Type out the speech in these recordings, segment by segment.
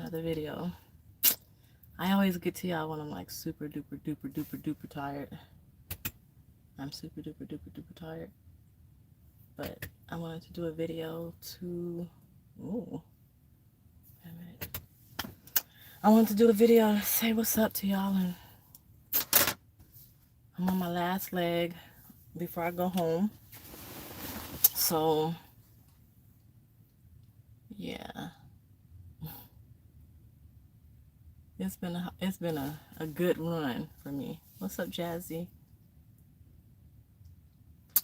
another video. I always get to y'all when I'm like super duper duper duper duper tired. I'm super duper duper duper tired. But I wanted to do a video to... Ooh. Wait a minute. I wanted to do a video to say what's up to y'all, and I'm on my last leg before I go home. So, yeah. It's been a good run for me. What's up, Jazzy?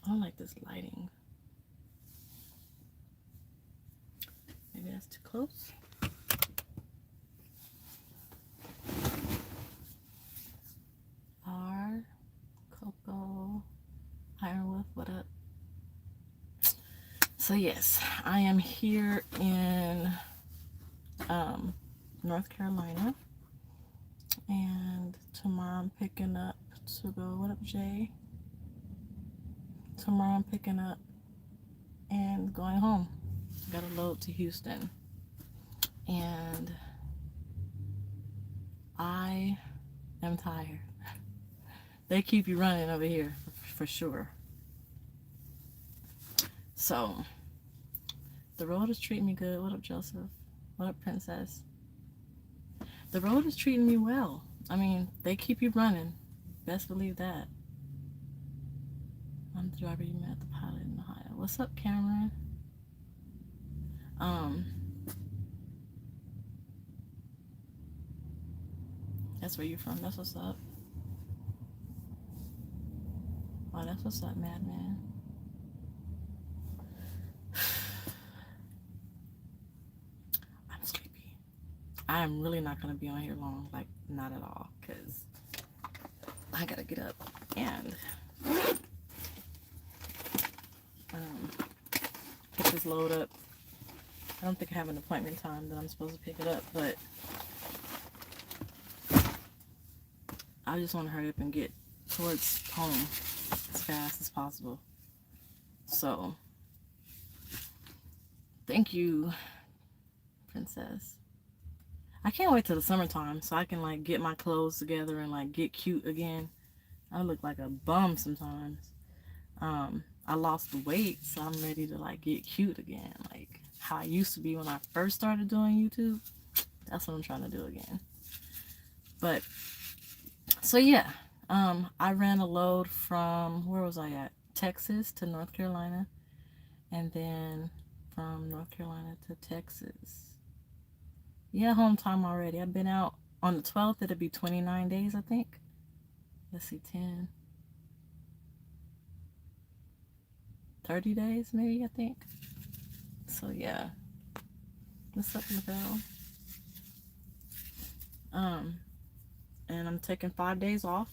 I don't like this lighting. Maybe that's too close. R, Coco, Ironwolf, what up? So yes, I am here in North Carolina, and tomorrow I'm picking up to go. What up, Jay? Tomorrow I'm picking up and going home. Got a load to Houston, and I am tired. They keep you running over here for sure. So the road is treating me good. What up, Joseph? What up, Princess? The road is treating me well. I mean, they keep you running. Best believe that. I'm the driver you met, the pilot in Ohio. What's up, Cameron? That's where you're from. That's what's up. Oh, that's what's up, Madman. I'm sleepy. I'm really not going to be on here long. Like, not at all. Because I got to get up and get this load up. I don't think I have an appointment time that I'm supposed to pick it up, but I just want to hurry up and get towards home as fast as possible. So, thank you, Princess. I can't wait till the summertime so I can like get my clothes together and like get cute again. I look like a bum sometimes. I lost the weight, so I'm ready to like get cute again, like how I used to be when I first started doing YouTube. That's what I'm trying to do again. But so yeah, I ran a load from, where was I at? Texas to North Carolina, and then from North Carolina to Texas. Yeah, home time already. I've been out on the 12th. It'll be 29 days, I think. Let's see, 10, 30 days maybe, I think. So yeah. What's up, Lavelle? And I'm taking 5 days off.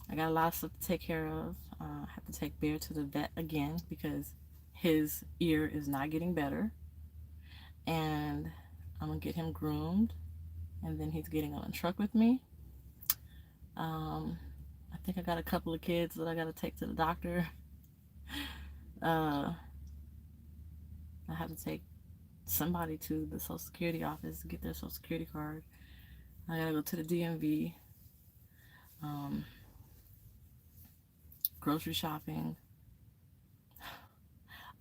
I got a lot of stuff to take care of. I have to take Bear to the vet again because his ear is not getting better. And I'm going to get him groomed. And then he's getting on a truck with me. I think I got a couple of kids that I got to take to the doctor. I have to take somebody to the Social Security office to get their Social Security card. I gotta go to the DMV. Grocery shopping.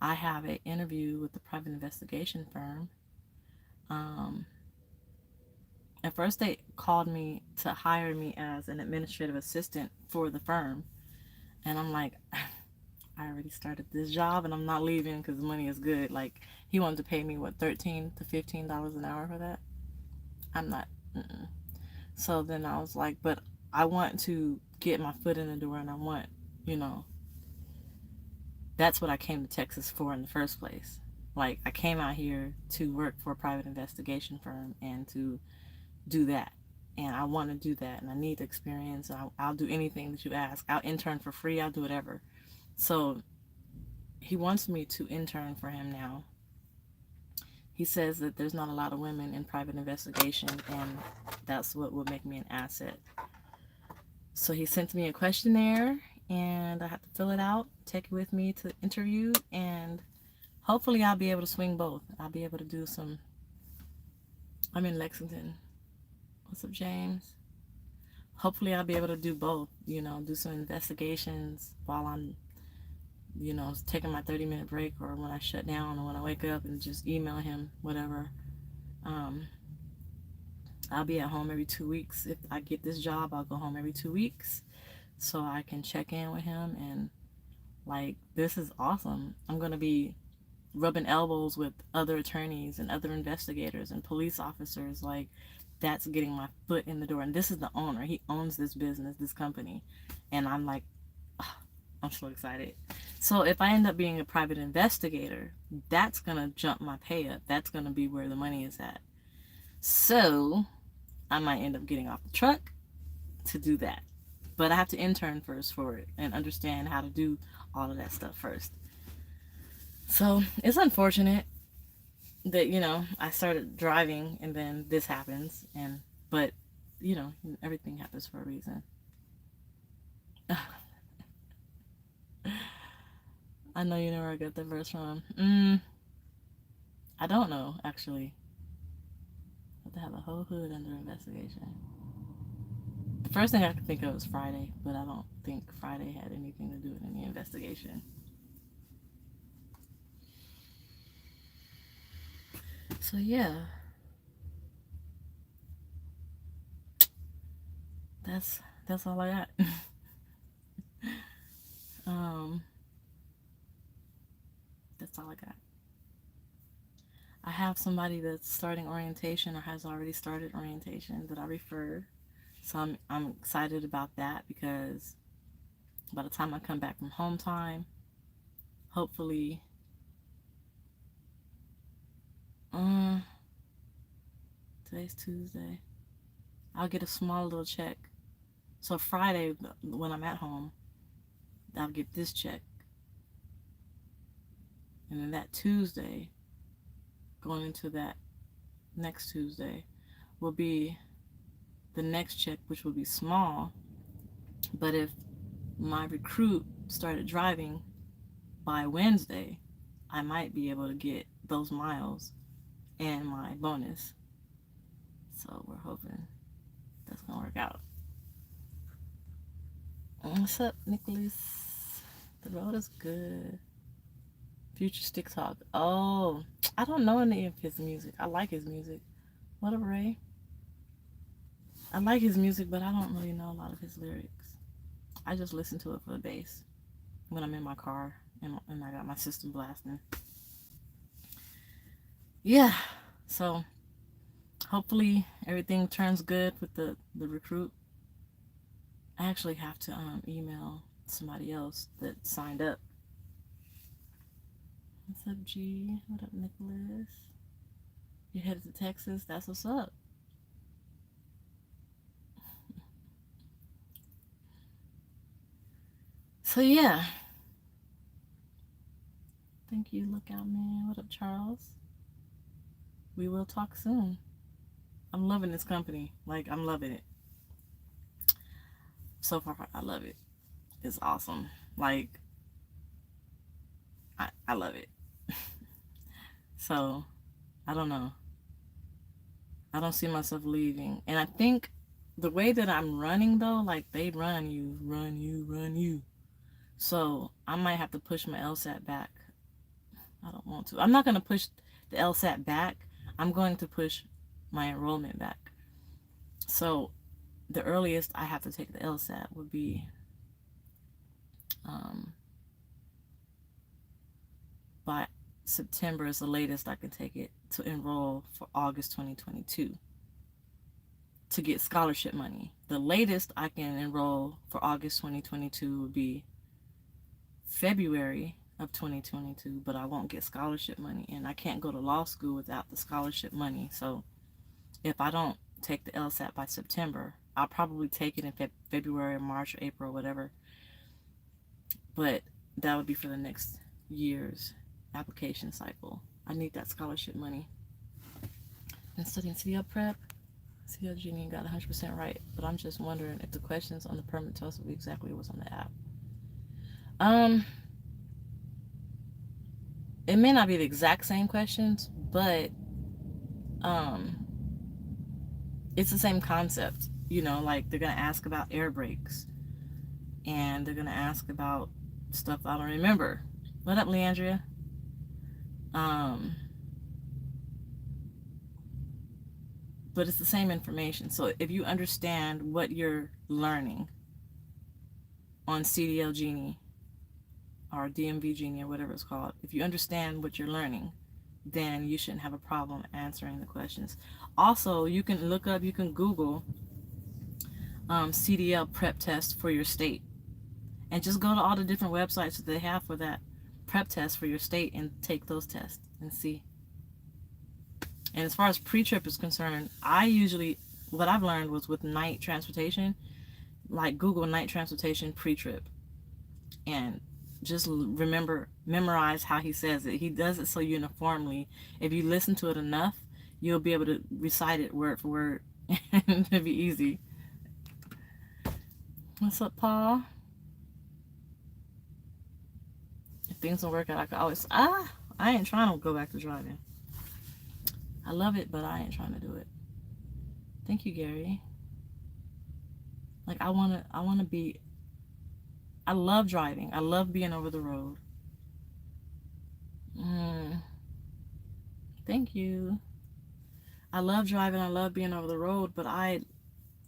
I have an interview with the private investigation firm. At first they called me to hire me as an administrative assistant for the firm, and I'm like, I already started this job and I'm not leaving because the money is good. Like, he wanted to pay me what, $13 to $15 an hour for that. I'm not. So then I was like, but I want to get my foot in the door, and I want, that's what I came to Texas for in the first place. Like, I came out here to work for a private investigation firm and to do that. And I want to do that, and I need experience. I'll do anything that you ask. I'll intern for free. I'll do whatever. So he wants me to intern for him now. He says that there's not a lot of women in private investigation, and that's what will make me an asset. So he sent me a questionnaire, and I have to fill it out, take it with me to the interview, and hopefully I'll be able to swing both. I'll be able to do some I'm in Lexington. What's up, James? Hopefully I'll be able to do both, do some investigations while I'm, taking my 30-minute break, or when I shut down, or when I wake up, and just email him, whatever. Um, I'll be at home every 2 weeks. If I get this job, I'll go home every 2 weeks so I can check in with him. And like, this is awesome. I'm going to be rubbing elbows with other attorneys and other investigators and police officers. Like, that's getting my foot in the door. And this is the owner. He owns this business, this company. And I'm like, oh, I'm so excited. So if I end up being a private investigator, that's going to jump my pay up. That's going to be where the money is at. So I might end up getting off the truck to do that. But I have to intern first for it and understand how to do all of that stuff first. So it's unfortunate that, I started driving and then this happens. But, everything happens for a reason. I know you know where I got that verse from. I don't know, actually. But they have a whole hood under investigation. The first thing I could think of was Friday, but I don't think Friday had anything to do with any investigation. So yeah, that's all I got. That's all I got. I have somebody that's starting orientation or has already started orientation that I referred. So I'm excited about that, because by the time I come back from home time, hopefully, today's Tuesday, I'll get a small little check. So Friday, when I'm at home, I'll get this check. And then that Tuesday, going into that next Tuesday, will be the next check, which will be small. But if my recruit started driving by Wednesday, I might be able to get those miles and my bonus. So we're hoping that's gonna work out. What's up, Nicholas? The road is good. Future Stick Talk. Oh, I don't know any of his music. I like his music. What up, Ray? I like his music, but I don't really know a lot of his lyrics. I just listen to it for the bass when I'm in my car and I got my system blasting. Yeah, so hopefully everything turns good with the recruit. I actually have to email somebody else that signed up. What's up, G? What up, Nicholas? You headed to Texas? That's what's up. So yeah. Thank you, Lookout Man. What up, Charles? We will talk soon. I'm loving this company. Like, I'm loving it. So far, I love it. It's awesome. Like, I love it. So, I don't know. I don't see myself leaving. And I think the way that I'm running, though, like, they run you. So, I might have to push my LSAT back. I don't want to. I'm not going to push the LSAT back. I'm going to push my enrollment back. So, the earliest I have to take the LSAT would be by September is the latest I can take it to enroll for August 2022 to get scholarship money. The latest I can enroll for August 2022 would be February of 2022, but I won't get scholarship money, and I can't go to law school without the scholarship money. So if I don't take the LSAT by September, I'll probably take it in February or March or April or whatever, but that would be for the next year's application cycle. I need that scholarship money. And studying CL prep, CL Genie got 100% right, but I'm just wondering if the questions on the permanent test will be exactly what's on the app. It may not be the exact same questions, but it's the same concept. You know, like they're going to ask about air brakes, and they're going to ask about stuff I don't remember. What up, Leandria? Um, but it's the same information. So if you understand what you're learning on CDL Genie or DMV Genie or whatever it's called, if you understand what you're learning, then you shouldn't have a problem answering the questions. Also, you can look up, you can Google CDL prep test for your state, and just go to all the different websites that they have for that prep test for your state and take those tests and see. And as far as pre-trip is concerned, I usually, what I've learned was with night transportation, like Google night transportation pre-trip, and just memorize how he says it. He does it so uniformly. If you listen to it enough, you'll be able to recite it word for word, and it'll be easy. What's up, Paul? If things don't work out, I can always, I ain't trying to go back to driving. I love it, but I ain't trying to do it. Thank you, Gary. Like, I wanna be, I love driving. I love being over the road. Thank you. I love driving. I love being over the road, but I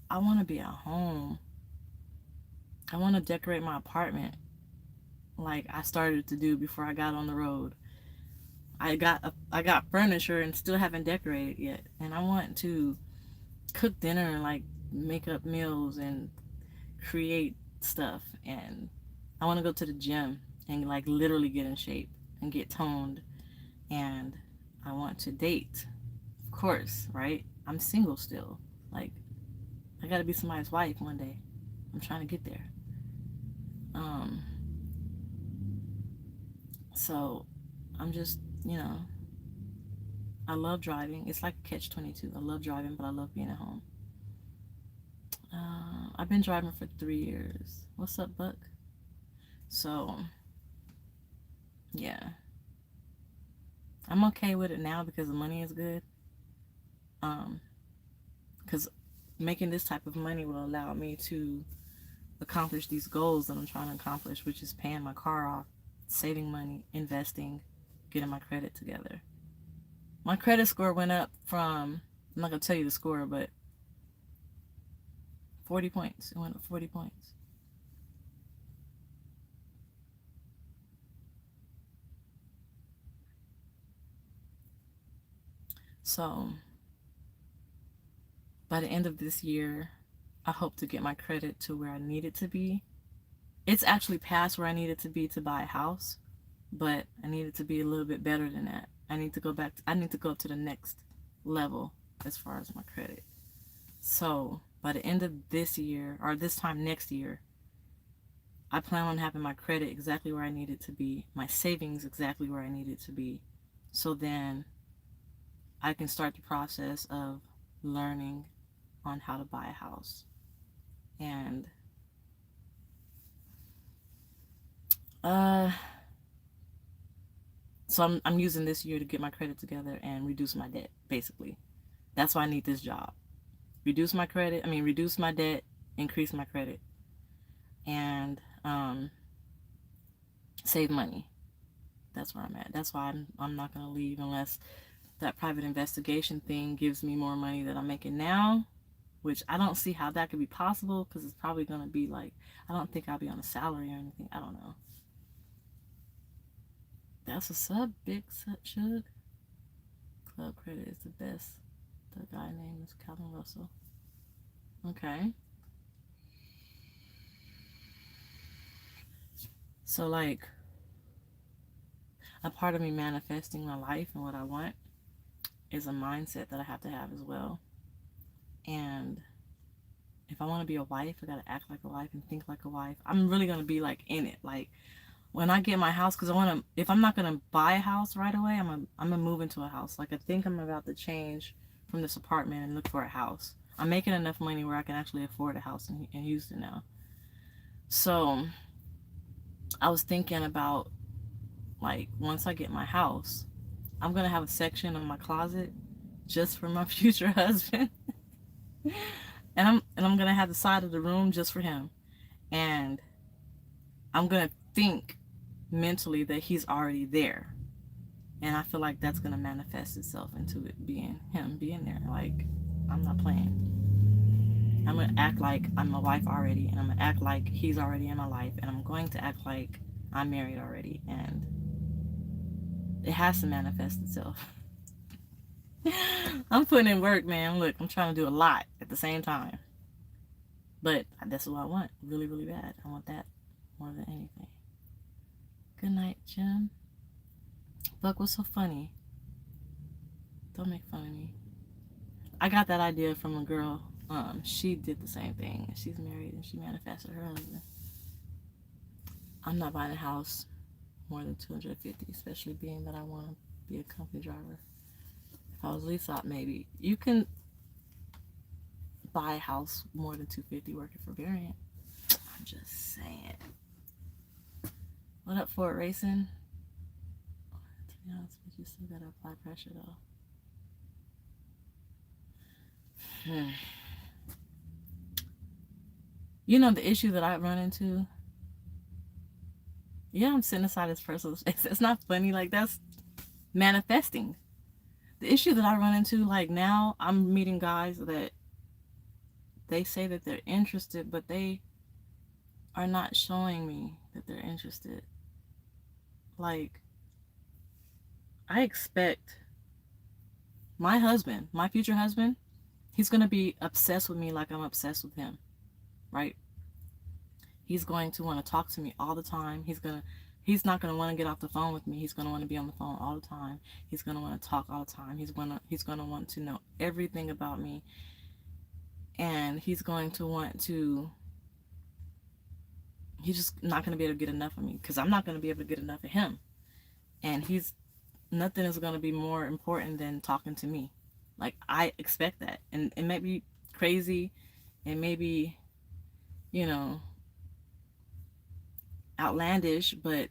want to be at home. I want to decorate my apartment like I started to do before I got on the road. I got furniture and still haven't decorated yet, and I want to cook dinner and like make up meals and create stuff, and I want to go to the gym and like literally get in shape and get toned, and I want to date, of course, right? I'm single still. Like, I gotta be somebody's wife one day. I'm trying to get there. So I'm just, I love driving. It's like a catch-22. I love driving, but I love being at home. I've been driving for 3 years. What's up, Buck? So, yeah. I'm okay with it now because the money is good. Because making this type of money will allow me to accomplish these goals that I'm trying to accomplish, which is paying my car off, saving money, investing, getting my credit together. My credit score went up from, I'm not going to tell you the score, but 40 points. It went up 40 points. So, by the end of this year, I hope to get my credit to where I need it to be. It's actually past where I need it to be to buy a house, but I need it to be a little bit better than that. I need to go up to the next level as far as my credit. So by the end of this year, or this time next year, I plan on having my credit exactly where I need it to be, my savings exactly where I need it to be. So then I can start the process of learning on how to buy a house. And so I'm using this year to get my credit together and reduce my debt, basically. That's why I need this job. Reduce my debt, increase my credit, and save money. That's where I'm at. That's why I'm not going to leave unless that private investigation thing gives me more money that I'm making now, which I don't see how that could be possible because it's probably going to be like, I don't think I'll be on a salary or anything. I don't know. That's a sub, big chug. Club credit is the best. The guy name is Calvin Russell. Okay. So like, a part of me manifesting my life and what I want is a mindset that I have to have as well. And if I want to be a wife, I got to act like a wife and think like a wife. I'm really going to be like in it. Like, when I get my house, because if I'm not going to buy a house right away, I'm going to move into a house. Like, I think I'm about to change from this apartment and look for a house. I'm making enough money where I can actually afford a house in Houston now. So, I was thinking about, like, once I get my house, I'm going to have a section of my closet just for my future husband. I'm gonna have the side of the room just for him, and I'm gonna think mentally that he's already there, and I feel like that's gonna manifest itself into it being him being there. Like, I'm not playing. I'm gonna act like I'm a wife already, and I'm gonna act like he's already in my life, and I'm going to act like I'm married already, and it has to manifest itself. I'm putting in work, man. Look, I'm trying to do a lot at the same time. But that's what I want. Really, really bad. I want that more than anything. Good night, Jim. Buck, what's so funny? Don't make fun of me. I got that idea from a girl. She did the same thing. She's married and she manifested her husband. I'm not buying a house more than 250, especially being that I want to be a company driver. If I was lease out, maybe. You can buy a house more than 250 working for Variant. I'm just saying. What up, Fort Racing? To be honest with you, still gotta apply pressure though. You know the issue that I run into? Yeah, I'm sitting aside this personal space. It's not funny. Like, that's manifesting. The issue that I run into, like, now I'm meeting guys that they say that they're interested, but they are not showing me that they're interested. Like, I expect my husband, my future husband, he's going to be obsessed with me like I'm obsessed with him, right? He's going to want to talk to me all the time. He's not going to want to get off the phone with me. He's going to want to be on the phone all the time. He's going to want to talk all the time. He's going to want to know everything about me. And he's just not going to be able to get enough of me, because I'm not going to be able to get enough of him. And nothing is going to be more important than talking to me. Like, I expect that. And it may be crazy. It may be, outlandish, but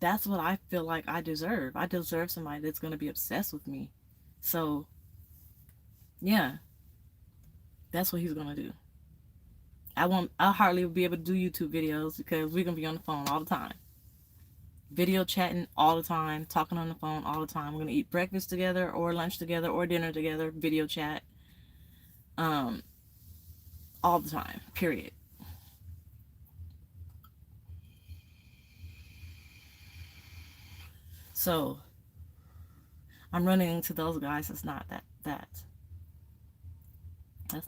that's what I feel like I deserve. I deserve somebody that's going to be obsessed with me. So, yeah, that's what he's going to do. I'll hardly be able to do YouTube videos because we're going to be on the phone all the time. Video chatting all the time, talking on the phone all the time. We're going to eat breakfast together or lunch together or dinner together, video chat. All the time, period. So, I'm running into those guys. It's not that's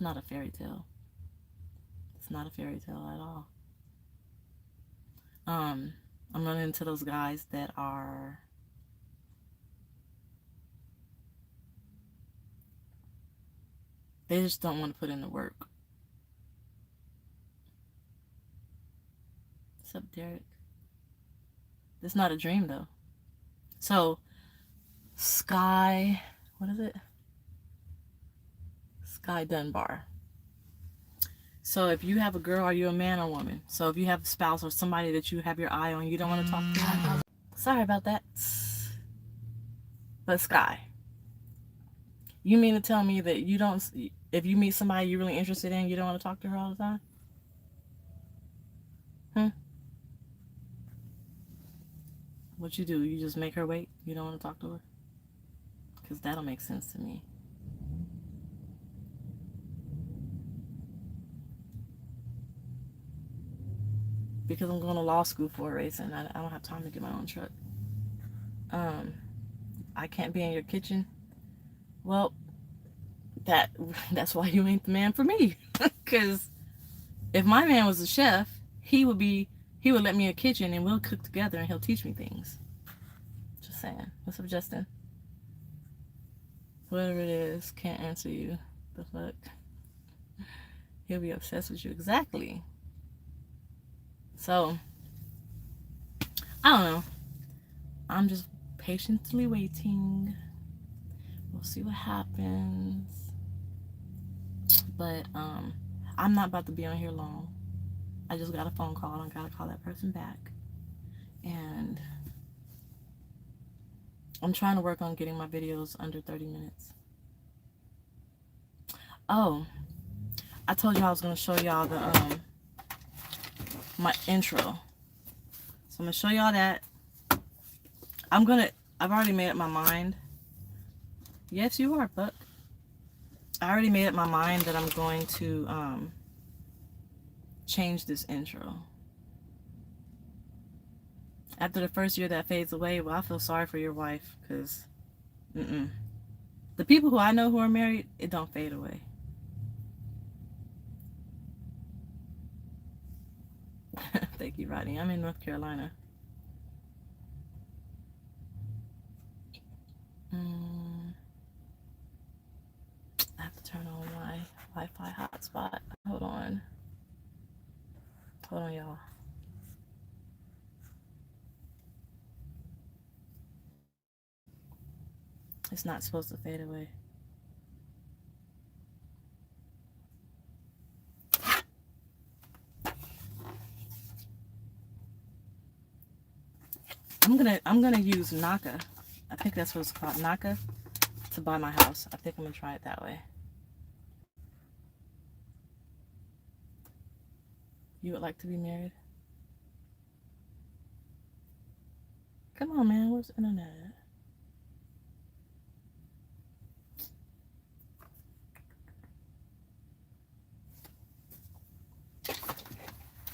not a fairy tale. It's not a fairy tale at all. I'm running into those guys that are they just don't want to put in the work. What's up, Derek? It's not a dream though. So, Sky, what is it? Sky Dunbar. So if you have a girl, are you a man or woman? So if you have a spouse or somebody that you have your eye on, you don't want to talk to them. Sorry about that. But Sky, you mean to tell me that you don't, if you meet somebody you're really interested in, you don't want to talk to her all the time? What you do? You just make her wait? You don't want to talk to her? Because that'll make sense to me. Because I'm going to law school for a reason. I don't have time to get my own truck. I can't be in your kitchen. Well, that's why you ain't the man for me. Because if my man was a chef, he would let me in the kitchen and we'll cook together and he'll teach me things. Just saying. What's up, Justin? Whatever it is, can't answer you. The fuck? He'll be obsessed with you. Exactly. So, I don't know. I'm just patiently waiting. We'll see what happens. But I'm not about to be on here long. I just got a phone call. I gotta call that person back. And I'm trying to work on getting my videos under 30 minutes. Oh, I told you I was going to show y'all the my intro. So I'm going to show y'all that. I've already made up my mind. Yes, you are, Buck. I already made up my mind that I'm going to change this intro. After the first year that fades away, well, I feel sorry for your wife, because the people who I know who are married, it don't fade away. Thank you, Rodney. I'm in North Carolina. I have to turn on my Wi-Fi hotspot. Hold on, y'all. It's not supposed to fade away. I'm gonna use Naka. I think that's what it's called, Naka, to buy my house. I think I'm gonna try it that way. You would like to be married? Come on, man. Where's the internet?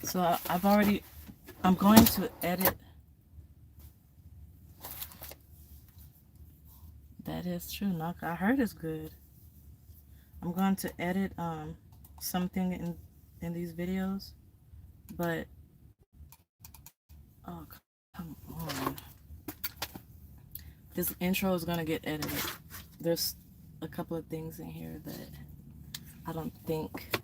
So I'm going to edit. That is true, Naka. I heard it's good. I'm going to edit something in these videos, but oh, come on. This intro is gonna get edited. There's a couple of things in here that I don't think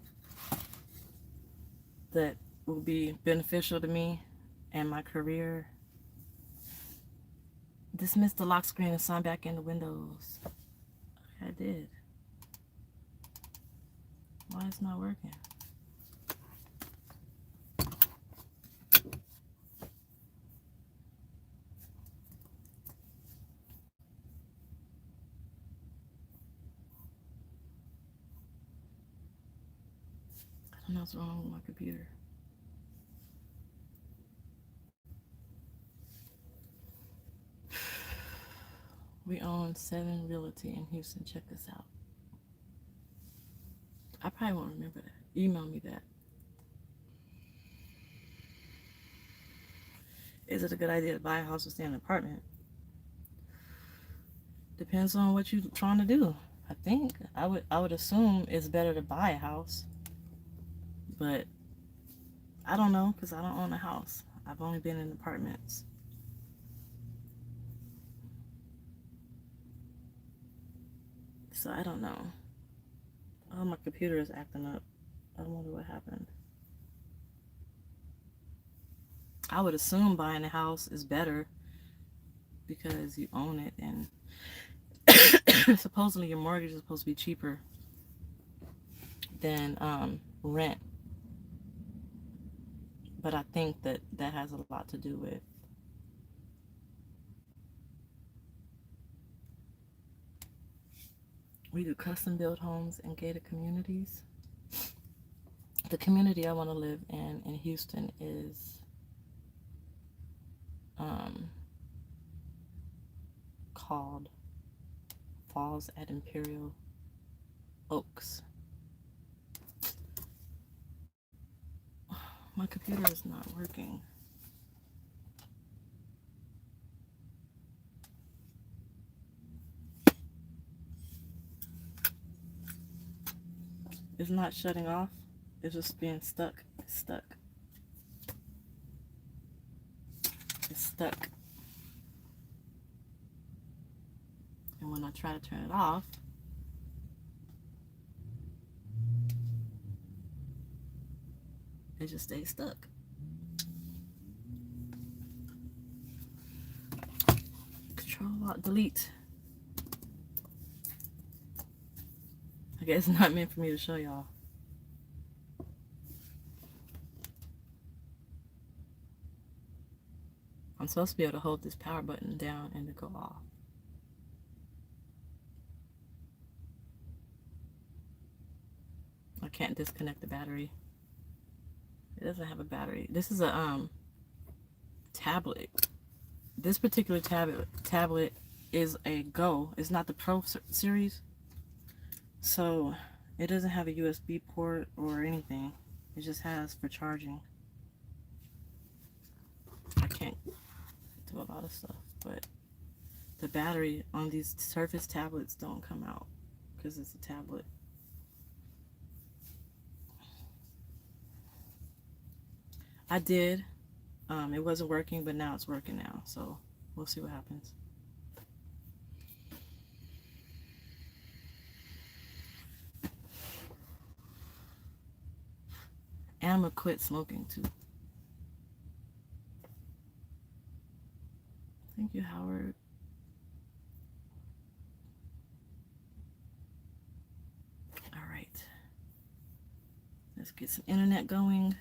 that will be beneficial to me and my career. Dismiss the lock screen and sign back into Windows. Okay, I did. Why it's not working? I don't know what's wrong with my computer. We own 7 Realty in Houston. Check this out. I probably won't remember that. Email me that. Is it a good idea to buy a house or stay in an apartment? Depends on what you're trying to do. I think I would assume it's better to buy a house, but I don't know because I don't own a house. I've only been in apartments. So I don't know. Oh, my computer is acting up. I wonder what happened. I would assume buying a house is better because you own it, and supposedly your mortgage is supposed to be cheaper than rent. But I think that has a lot to do with we do custom built homes and gated communities. The community I want to live in Houston is called Falls at Imperial Oaks. My computer is not working. It's not shutting off. It's just being stuck. It's stuck. It's stuck. And when I try to turn it off, it just stays stuck. Control-Alt-Delete. I guess it's not meant for me to show y'all. I'm supposed to be able to hold this power button down and it go off. I can't disconnect the battery. It doesn't have a battery. This is a tablet. This particular tablet is a Go. It's not the Pro series. So it doesn't have a USB port or anything. It just has for charging. I can't do a lot of stuff, but the battery on these Surface tablets don't come out because it's a tablet. I did. It wasn't working, but now it's working now. So we'll see what happens. And I'm gonna quit smoking too. Thank you, Howard. All right. Let's get some internet going.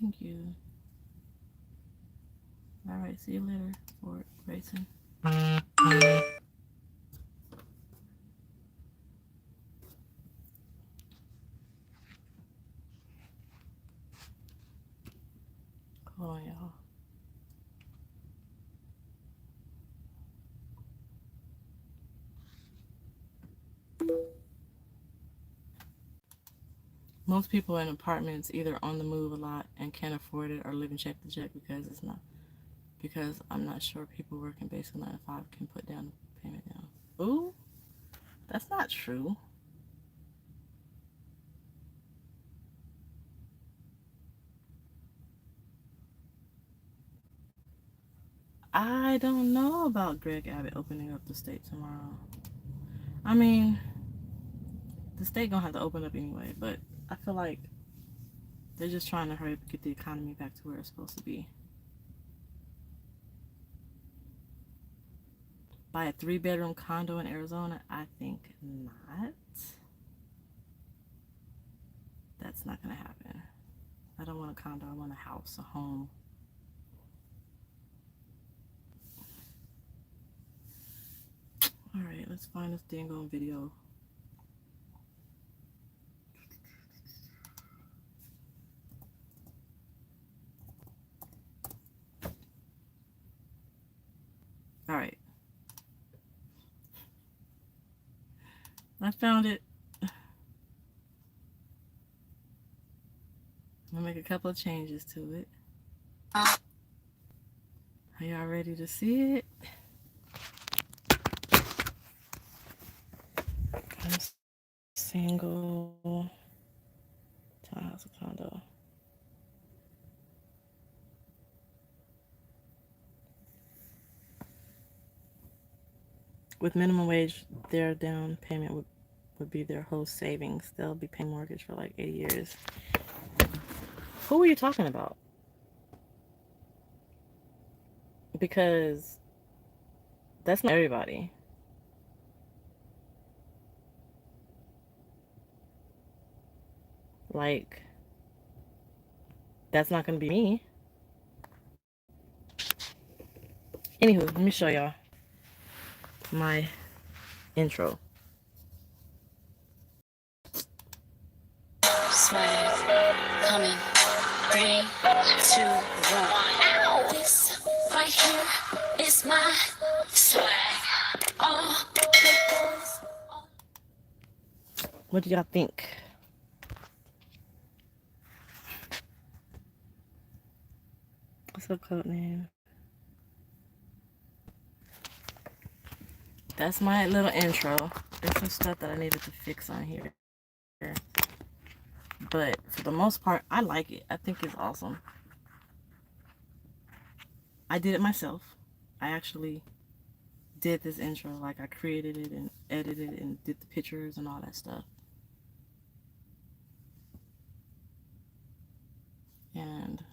Thank you. All right. See you later, Fort Grayson. Hold on, y'all. Most people in apartments either on the move a lot and can't afford it or living check to check because I'm not sure people working basically 9 to 5 can put down the payment down. Ooh, that's not true. I don't know about Greg Abbott opening up the state tomorrow. I mean, the state gonna have to open up anyway, but I feel like they're just trying to hurry up and get the economy back to where it's supposed to be. Buy a 3-bedroom condo in Arizona? I think not. That's not gonna happen. I don't want a condo, I want a house, a home. Alright, let's find this dang on video. Alright. I found it. I'm gonna make a couple of changes to it. Are y'all ready to see it? I'm single. Townhouse or condo. With minimum wage, their down payment would be their whole savings. They'll be paying mortgage for like 80 years. Who are you talking about? Because that's not everybody. Like, that's not going to be me. Anywho, let me show y'all my intro. Swag coming, 3, 2, 1. Ow! This right here is my swag. All the boys. What do y'all think? What's the code name? That's my little intro. There's some stuff that I needed to fix on here. But for the most part, I like it. I think it's awesome. I did it myself. I actually did this intro. Like, I created it and edited it and did the pictures and all that stuff. And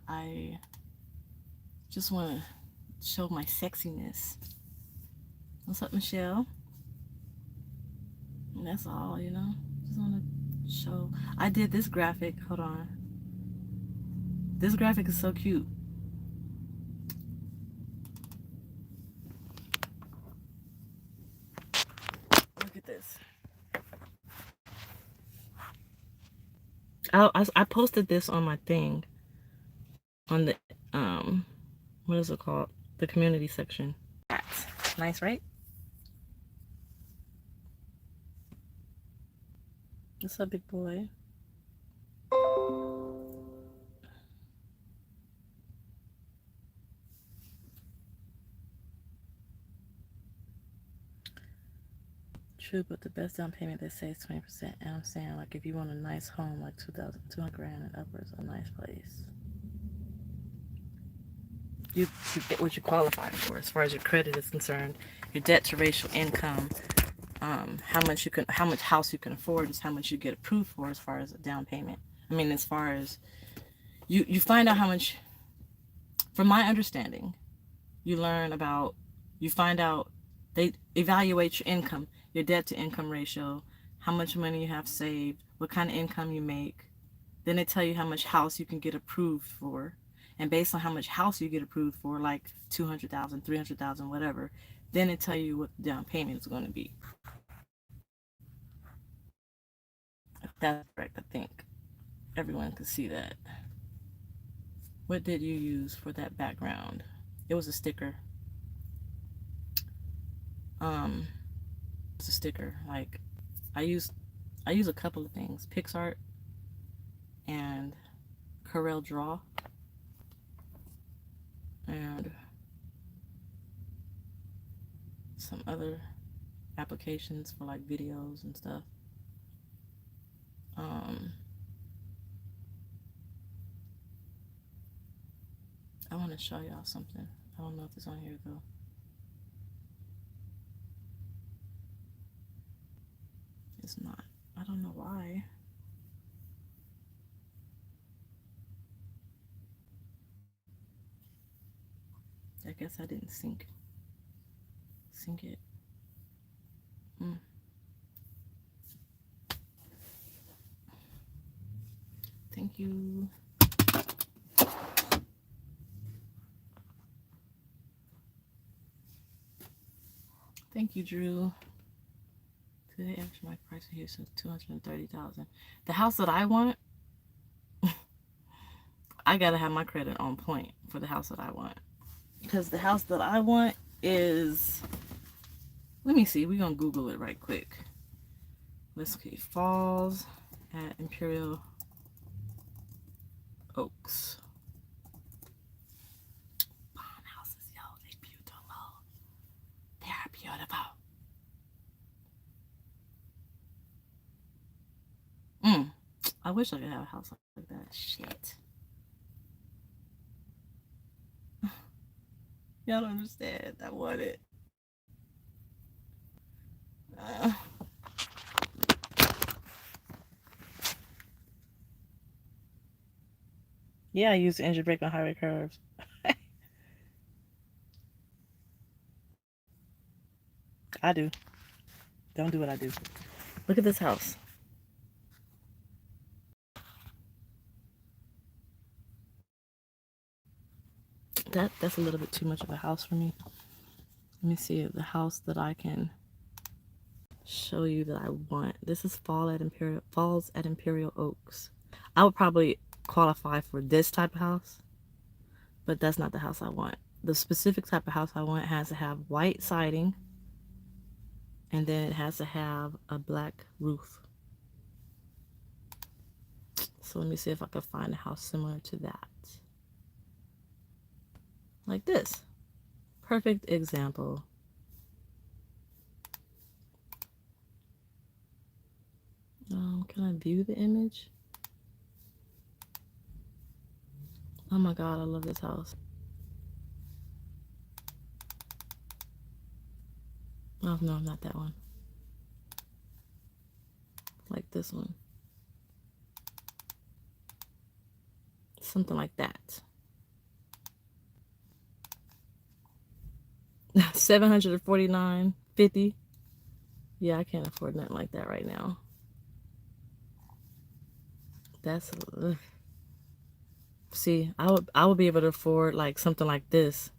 I just want to show my sexiness. What's up, Michelle? And that's all, you know. Just want to show. I did this graphic. Hold on. This graphic is so cute. Look at this. I posted this on my thing on the what is it called? The community section. That's nice, right? What's up, big boy? True, but the best down payment they say is 20%. And I'm saying, like, if you want a nice home, like 200 grand and upwards, a nice place. You get what you qualify for as far as your credit is concerned. Your debt to racial income, how much house you can afford is how much you get approved for as far as a down payment. I mean, as far as you find out how much. From my understanding, you find out they evaluate your income, your debt to income ratio, how much money you have saved, what kind of income you make. Then they tell you how much house you can get approved for. And based on how much house you get approved for, like 200,000, 300,000, whatever, then they tell you what the down payment is going to be. If that's correct, I think everyone could see that. What did you use for that background? It was a sticker. It's a sticker. Like I use a couple of things: PixArt and Corel Draw, and some other applications for like videos and stuff. I want to show y'all something. I don't know if it's on here though. It's not. I don't know why. I guess I didn't sync it. Thank you. Thank you, Drew. Today, average my price here is $230,000. The house that I want, I gotta have my credit on point for the house that I want. Because the house that I want is, let me see, we're gonna Google it right quick. Let's see, Falls at Imperial Oaks. Houses, yo, they beautiful. They are beautiful. I wish I could have a house like that. Shit. Y'all don't understand. I want it. Yeah, I use the engine brake on highway curves. I do. Don't do what I do. Look at this house. That's a little bit too much of a house for me. Let me see the house that I can show you that I want. This is Falls at Imperial Oaks. I would probably qualify for this type of house, but that's not the house I want. The specific type of house I want has to have white siding, and then it has to have a black roof. So let me see if I can find a house similar to that. Like this. Perfect example. Can I view the image? Oh my God, I love this house. Oh no, not that one. Like this one. Something like that. $749.50. Yeah, I can't afford nothing like that right now. That's see, I would be able to afford like something like this.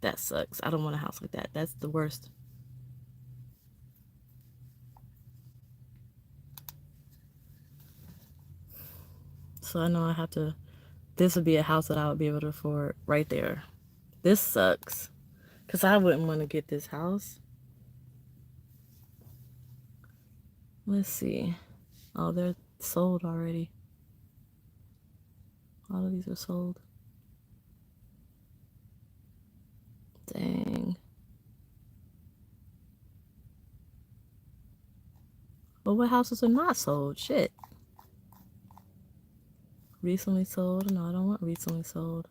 That sucks. I don't want a house like that. That's the worst. So I know I have to. This would be a house that I would be able to afford right there. This sucks. Because I wouldn't want to get this house. Let's see. Oh, they're sold already. All of these are sold. Dang. But what houses are not sold? Shit. Recently sold? No, I don't want recently sold.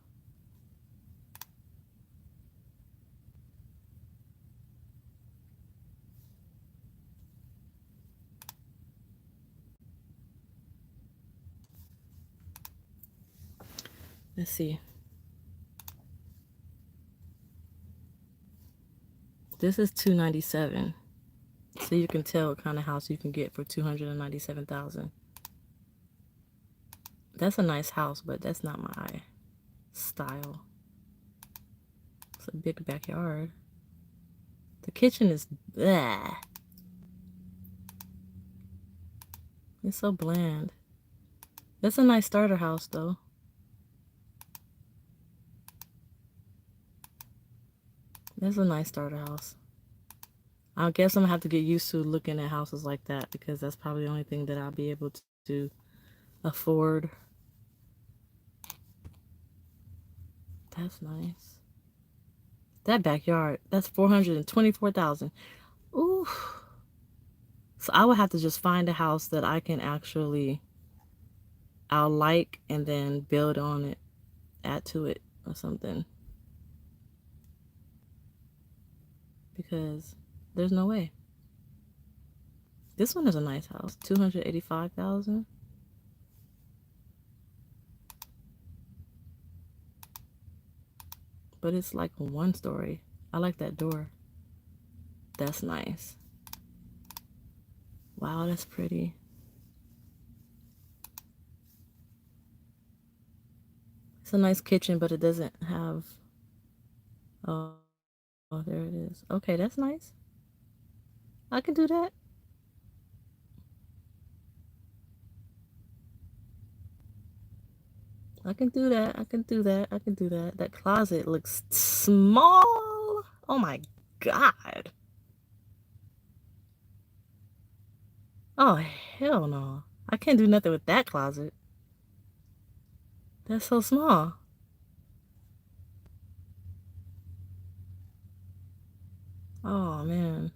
Let's see. This is $297. So you can tell what kind of house you can get for $297,000. That's a nice house, but that's not my style. It's a big backyard. The kitchen is bleh. It's so bland. That's a nice starter house though. That's a nice starter house. I guess I'm gonna have to get used to looking at houses like that because that's probably the only thing that I'll be able to afford. That's nice. That backyard, that's $424,000. Ooh. So I would have to just find a house that I can actually I'll like and then build on it, add to it or something. Because there's no way. This one is a nice house. $285,000. But it's like a one story. I like that door. That's nice. Wow, that's pretty. It's a nice kitchen, but it doesn't have. Oh, there it is. Okay, that's nice. I can do that. I can do that. I can do that. I can do that. That closet looks small. Oh my God. Oh, hell no. I can't do nothing with that closet. That's so small. Oh, man.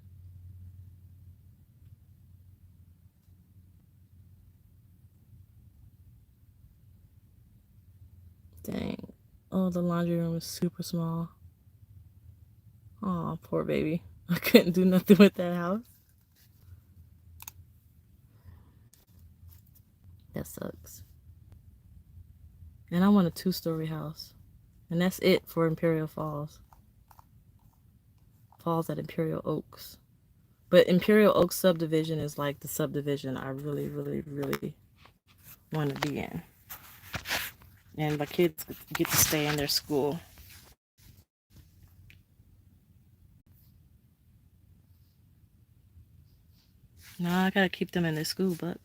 Dang. Oh, the laundry room is super small. Oh, poor baby. I couldn't do nothing with that house. That sucks. And I want a 2-story house. And that's it for Imperial Falls. Falls at Imperial Oaks. But Imperial Oaks subdivision is like the subdivision I really, really, really want to be in. And my kids get to stay in their school. No, I gotta keep them in their school, Buck.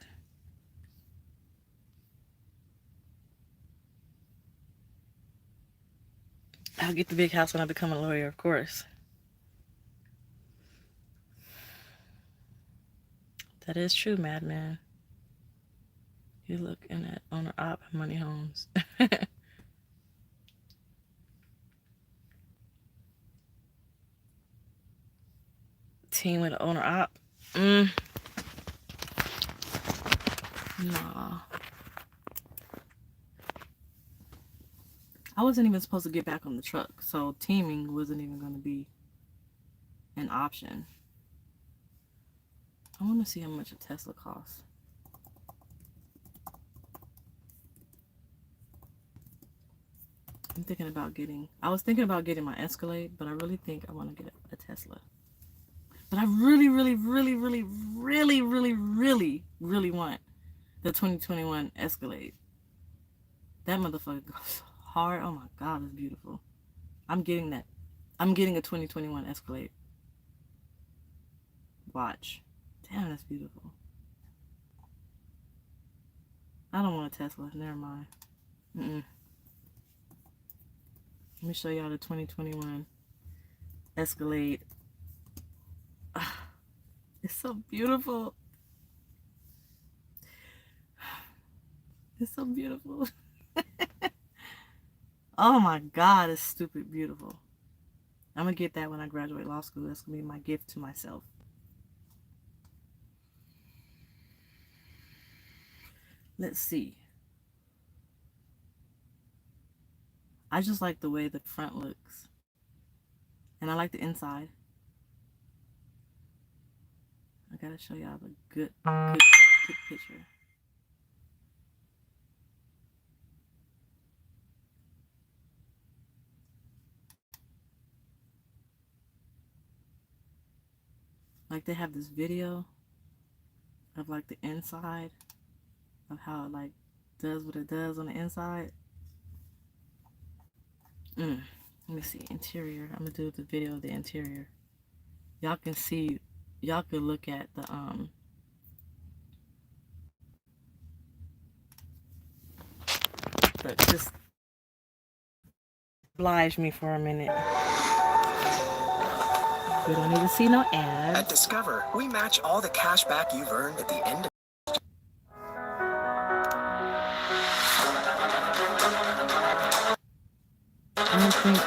I'll get the big house when I become a lawyer, of course. That is true, madman. You're looking at owner op money homes. Team with owner op. Nah. I wasn't even supposed to get back on the truck, so teaming wasn't even going to be an option. I want to see how much a Tesla costs. I'm thinking about getting. I was thinking about getting my Escalade, but I really think I want to get a Tesla. But I really, really, really, really, really, really, really, really want the 2021 Escalade. That motherfucker goes hard. Oh my god, it's beautiful. I'm getting that. I'm getting a 2021 Escalade. Watch. Damn, that's beautiful. I don't want a Tesla. Never mind. Mm-mm. Let me show y'all the 2021 Escalade. It's so beautiful. It's so beautiful. Oh my god, it's stupid beautiful. I'm gonna get that when I graduate law school. That's gonna be my gift to myself. Let's see. I just like the way the front looks. And I like the inside. I gotta show y'all the good picture. Like they have this video of like the inside of how it like does what it does on the inside. Let me see, interior. I'm gonna do the video of the interior. Y'all can see, y'all could look at the but just oblige me for a minute. We don't need to see no ads. At Discover, we match all the cash back you've earned at the end of I don't think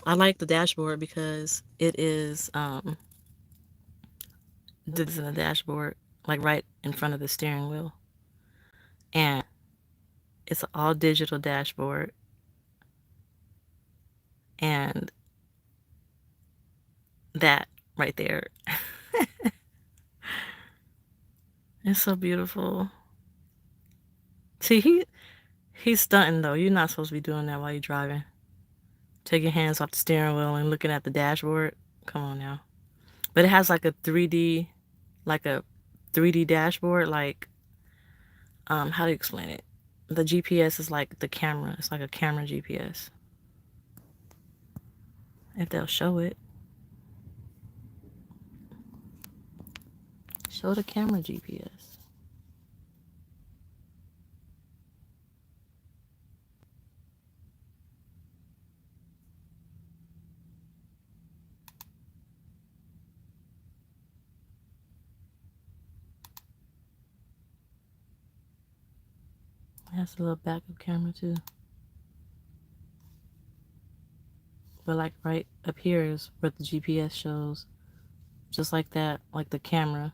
I like the dashboard because it is this is the dashboard like right in front of the steering wheel, and it's an all digital dashboard, and that right there it's so beautiful. See, he's stunting though. You're not supposed to be doing that while you're driving. Take your hands off the steering wheel and looking at the dashboard. Come on now. But it has like a 3D dashboard, like how do you explain it? The GPS is like the camera. It's like a camera GPS. If they'll show it. Show the camera GPS. It has a little backup camera too. But like right up here is where the GPS shows. Just like that, like the camera.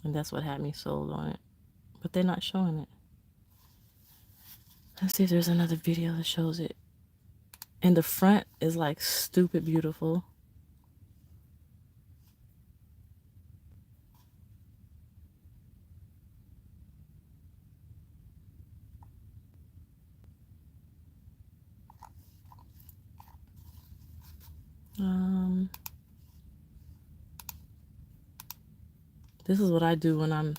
And that's what had me sold on it. But they're not showing it. Let's see if there's another video that shows it. And the front is like stupid beautiful. This is what I do when I'm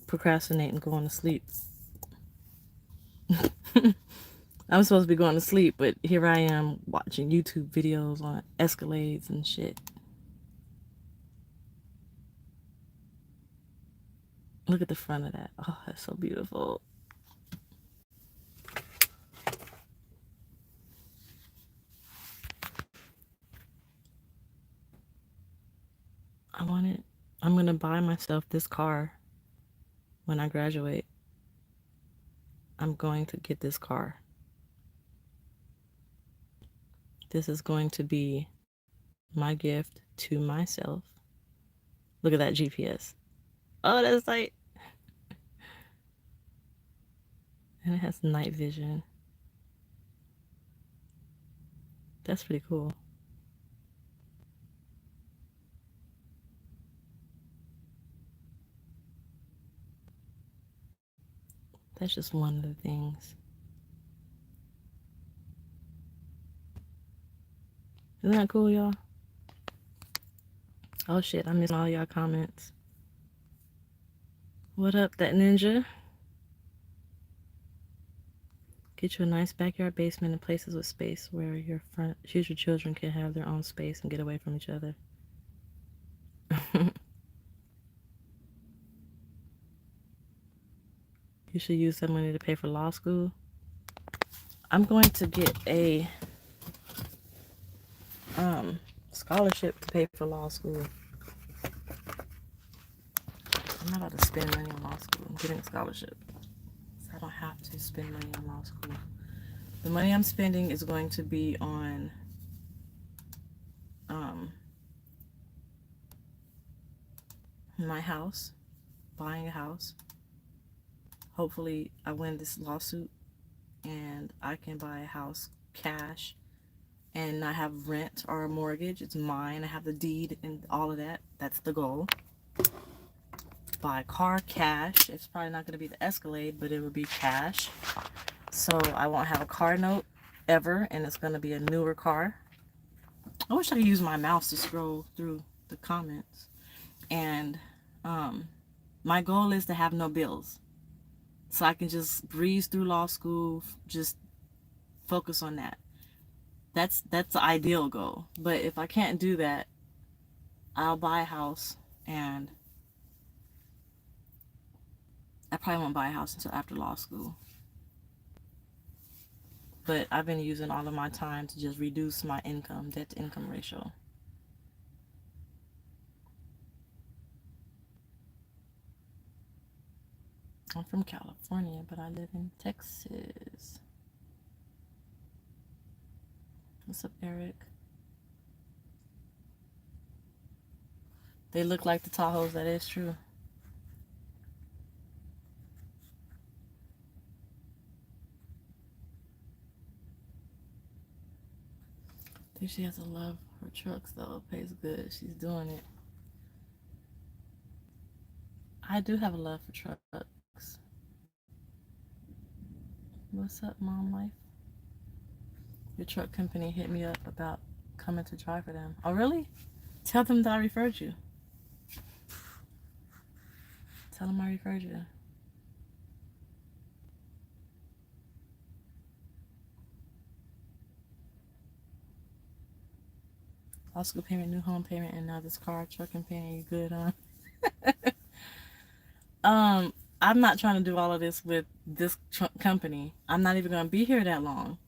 procrastinating going to sleep. I'm supposed to be going to sleep, but here I am watching YouTube videos on Escalades and shit. Look at the front of that. Oh, that's so beautiful. I want it. I'm going to buy myself this car when I graduate. I'm going to get this car. This is going to be my gift to myself. Look at that GPS. Oh, that's like, and it has night vision. That's pretty cool. That's just one of the things. Isn't that cool, y'all? Oh shit, I missed all y'all comments. What up, that ninja? Get you a nice backyard basement and places with space where your future children can have their own space and get away from each other. You should use that money to pay for law school. I'm going to get a scholarship to pay for law school. I'm not about to spend money on law school. I'm getting a scholarship, so I don't have to spend money on law school. The money I'm spending is going to be on my house, buying a house. Hopefully I win this lawsuit and I can buy a house cash and not have rent or a mortgage. It's mine. I have the deed and all of that. That's the goal. Buy a car cash. It's probably not going to be the Escalade, but it will be cash. So I won't have a car note ever, and it's going to be a newer car. I wish I could use my mouse to scroll through the comments. And my goal is to have no bills. So I can just breeze through law school, just focus on that. That's the ideal goal. But if I can't do that, I'll buy a house, and I probably won't buy a house until after law school. But I've been using all of my time to just reduce my income, debt to income ratio. I'm from California, but I live in Texas. What's up, Eric? They look like the Tahoes, that is true. I think she has a love for trucks, though. It pays good. She's doing it. I do have a love for trucks. What's up, Mom Life? Your truck company hit me up about coming to drive for them. Oh, really? Tell them that I referred you. Tell them I referred you. Law school payment, new home payment, and now this car, trucking payment. You good, huh? I'm not trying to do all of this with this company. I'm not even going to be here that long.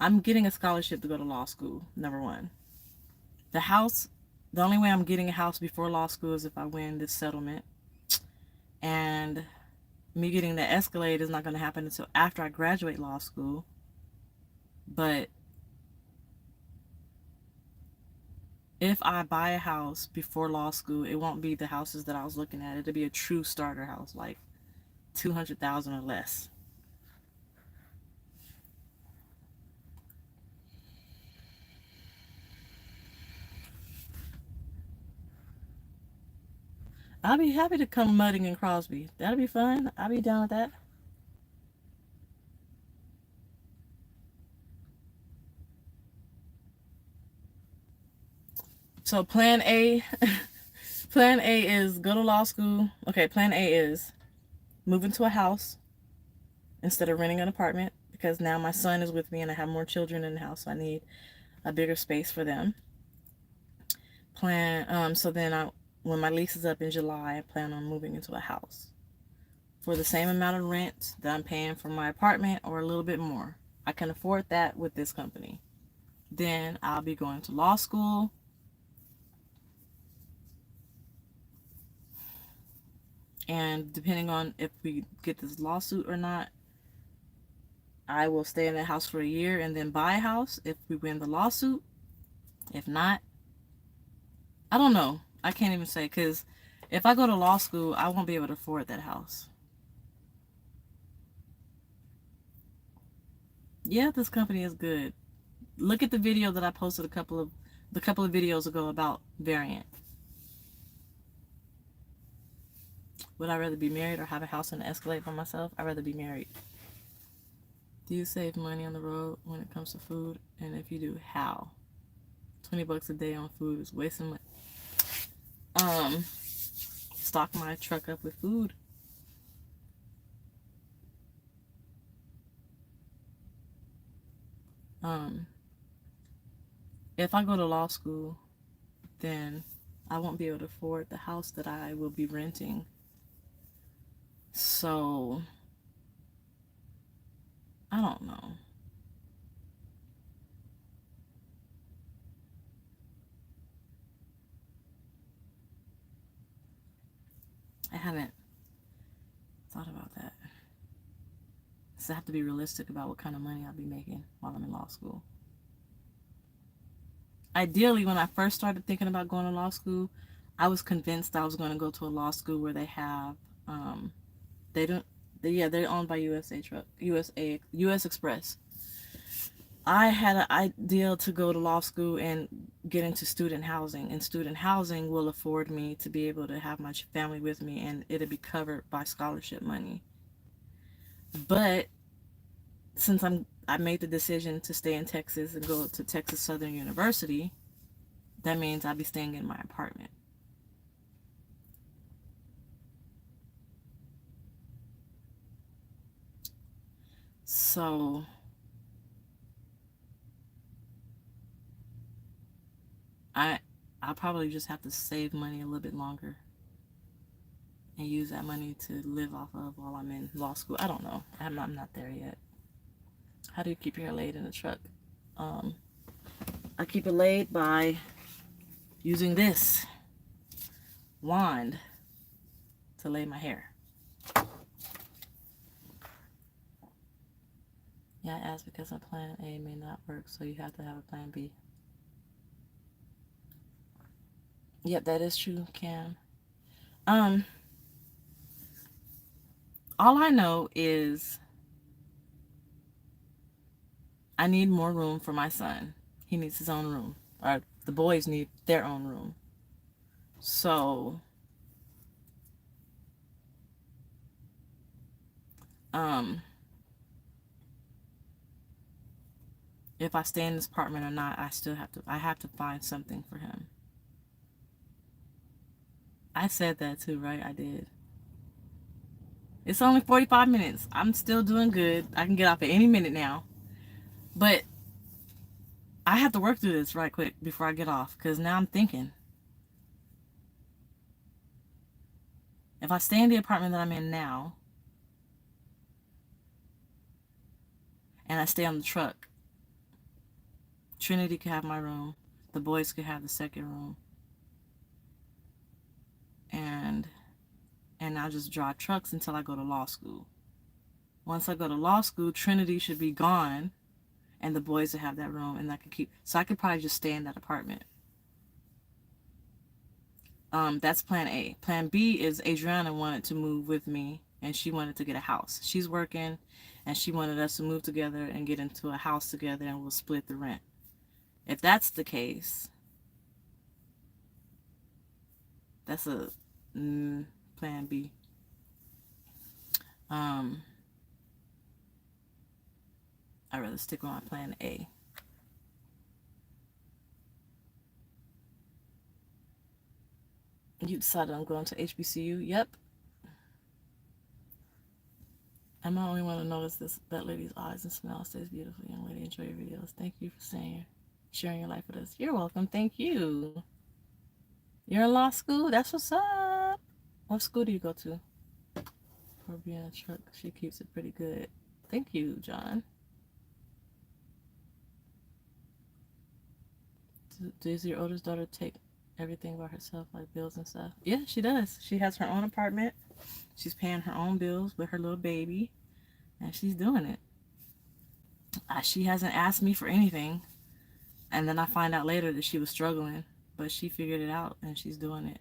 I'm getting a scholarship to go to law school, number one. The house, the only way I'm getting a house before law school is if I win this settlement. And me getting the Escalade is not going to happen until after I graduate law school. But if I buy a house before law school, it won't be the houses that I was looking at. It'll be a true starter house, like $200,000 or less. I'll be happy to come mudding in Crosby. That'll be fun. I'll be down with that. So plan A, plan A is go to law school. Okay, plan A is move into a house instead of renting an apartment, because now my son is with me and I have more children in the house, so I need a bigger space for them. So then when my lease is up in July, I plan on moving into a house for the same amount of rent that I'm paying for my apartment or a little bit more. I can afford that with this company. Then I'll be going to law school. And depending on if we get this lawsuit or not, I will stay in that house for a year and then buy a house if we win the lawsuit. If not, I don't know. I can't even say, because If I go to law school, I won't be able to afford that house. Yeah, this company is good. Look at the video that I posted a couple of videos ago about Variant. Would I rather be married or have a house and Escalade by myself? I'd rather be married. Do you save money on the road when it comes to food? And if you do, how? $20 a day on food is wasting money. Stock my truck up with food. If I go to law school, then I won't be able to afford the house that I will be renting. So, I don't know. I haven't thought about that. So I have to be realistic about what kind of money I'll be making while I'm in law school. Ideally, when I first started thinking about going to law school, I was convinced I was going to go to a law school where they have, they're owned by US Express. I had an ideal to go to law school and get into student housing, and student housing will afford me to be able to have my family with me, and it'll be covered by scholarship money. But since I made the decision to stay in Texas and go to Texas Southern University, that means I'll be staying in my apartment. So I'll probably just have to save money a little bit longer and use that money to live off of while I'm in law school. I don't know. I'm not there yet. How do you keep your hair laid in the truck? I keep it laid by using this wand to lay my hair. Yeah, I asked because my plan A may not work, so you have to have a plan B. Yep, that is true, Cam. All I know is I need more room for my son. He needs his own room. Or the boys need their own room. So, if I stay in this apartment or not, I have to find something for him. I said that too, right? I did. It's only 45 minutes. I'm still doing good. I can get off at any minute now. But I have to work through this right quick before I get off, because now I'm thinking. If I stay in the apartment that I'm in now, and I stay on the truck, Trinity could have my room. The boys could have the second room. And I'll just drive trucks until I go to law school. Once I go to law school, Trinity should be gone, and the boys will have that room, and I could probably just stay in that apartment. That's plan A. Plan B is Adriana wanted to move with me, and she wanted to get a house. She's working, and she wanted us to move together and get into a house together, and we'll split the rent. If that's the case, that's a plan B. I'd rather stick with my plan A. You decided I'm going to HBCU? Yep. I'm the only one to notice that lady's eyes and smile stays beautiful. Young lady, enjoy your videos. Thank you for sharing your life with us. You're welcome. Thank you. You're in law school? That's what's up. What school do you go to? For being a truck, she keeps it pretty good. Thank you, John. Does your oldest daughter take everything by herself, like bills and stuff? Yeah, she does. She has her own apartment. She's paying her own bills with her little baby, and she's doing it. She hasn't asked me for anything, and then I find out later that she was struggling, but she figured it out, and she's doing it.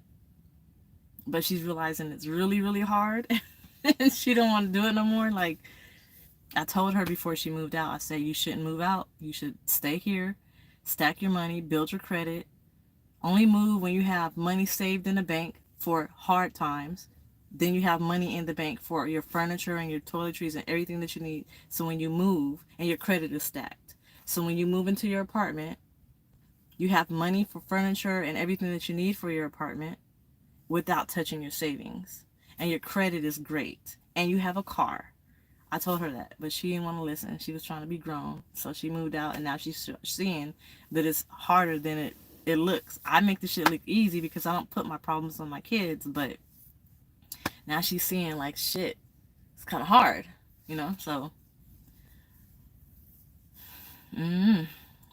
but she's realizing it's really, really hard. And she don't want to do it no more. Like, I told her before she moved out, I said, you shouldn't move out. You should stay here, stack your money, build your credit. Only move when you have money saved in the bank for hard times. Then you have money in the bank for your furniture and your toiletries and everything that you need. So when you move, and your credit is stacked. So when you move into your apartment, you have money for furniture and everything that you need for your apartment without touching your savings. And your credit is great. And you have a car. I told her that, but she didn't want to listen. She was trying to be grown. So she moved out, and now she's seeing that it's harder than it looks. I make the shit look easy because I don't put my problems on my kids, but now she's seeing like, shit, it's kind of hard, you know? So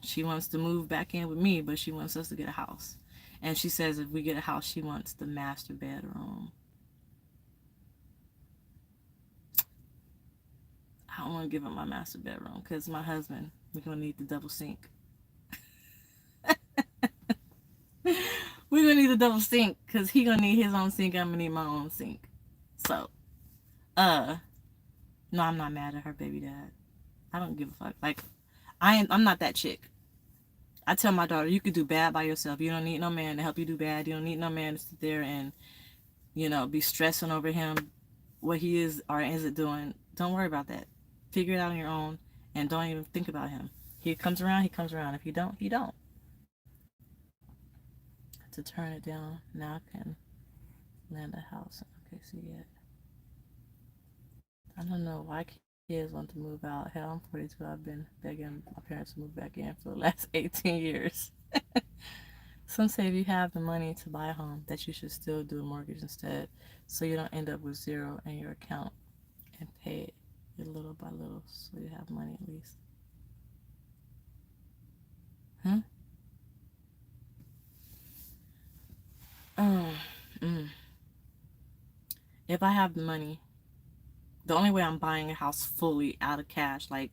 she wants to move back in with me, but she wants us to get a house. And she says if we get a house, she wants the master bedroom. I don't want to give up my master bedroom because my husband, we're going to need the double sink. We're going to need the double sink because he's going to need his own sink. I'm going to need my own sink. So, no, I'm not mad at her baby dad. I don't give a fuck. Like, I'm not that chick. I tell my daughter, you could do bad by yourself. You don't need no man to help you do bad. You don't need no man to sit there and, be stressing over him, what he is or isn't doing. Don't worry about that. Figure it out on your own and don't even think about him. He comes around, he comes around. If he don't, he don't. To turn it down, now I can land a house. Okay, see it. I don't know why kids want to move out. Hell, I'm 42. I've been begging my parents to move back in for the last 18 years. Some say if you have the money to buy a home, that you should still do a mortgage instead, so you don't end up with zero in your account and pay it little by little, so you have money at least. Huh? If I have the money, the only way I'm buying a house fully out of cash, like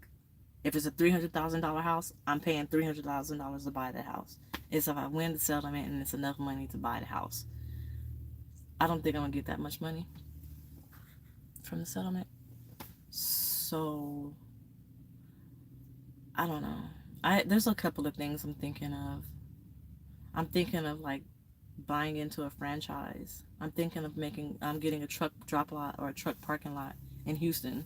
if it's a $300,000 house, I'm paying $300,000 to buy that house. It's if I win the settlement and it's enough money to buy the house. I don't think I'm gonna get that much money from the settlement. So I don't know. There's a couple of things I'm thinking of. I'm thinking of like buying into a franchise. I'm thinking of getting a truck drop lot or a truck parking lot in Houston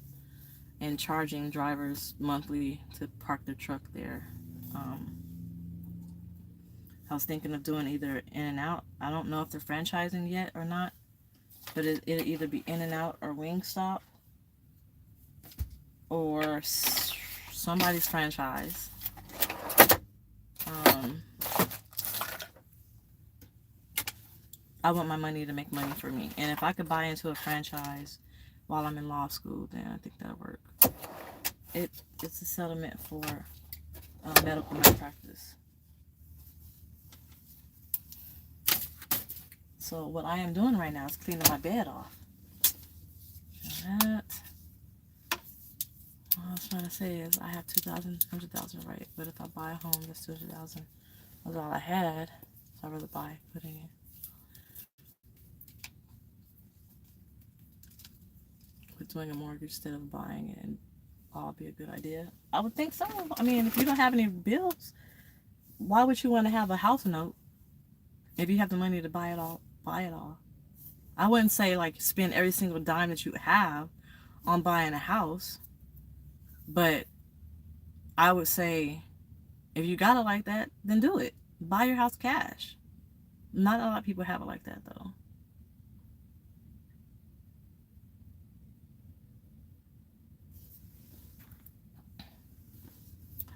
and charging drivers monthly to park their truck there. I was thinking of doing either In-N-Out. I don't know if they're franchising yet or not, but it'll either be In-N-Out or Wingstop or somebody's franchise. I want my money to make money for me. And if I could buy into a franchise while I'm in law school, then I think that'll work. It's a settlement for medical malpractice. So what I am doing right now is cleaning my bed off. That. What I was trying to say is I have 100,000, right? But if I buy a home, that's 200,000. That's all I had. So I'd rather buy, putting it. Doing a mortgage instead of buying it and all be a good idea. I would think so. I mean, if you don't have any bills, why would you want to have a house note if you have the money to buy it all? Buy it all. I wouldn't say like spend every single dime that you have on buying a house, but I would say if you got it like that, then do it. Buy your house cash. Not a lot of people have it like that though.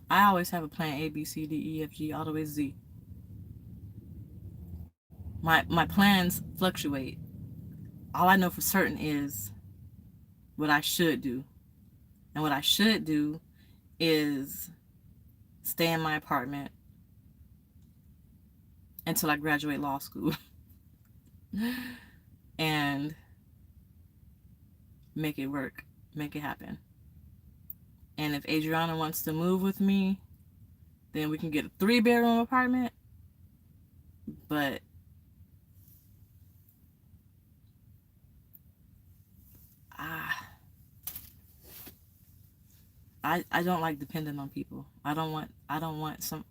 I always have a plan A, B, C, D, E, F, G, all the way to Z. My plans fluctuate. All I know for certain is what I should do. And what I should do is stay in my apartment until I graduate law school and make it work, make it happen. And if Adriana wants to move with me, then we can get a 3-bedroom apartment. But I don't like depending on people. I don't want some.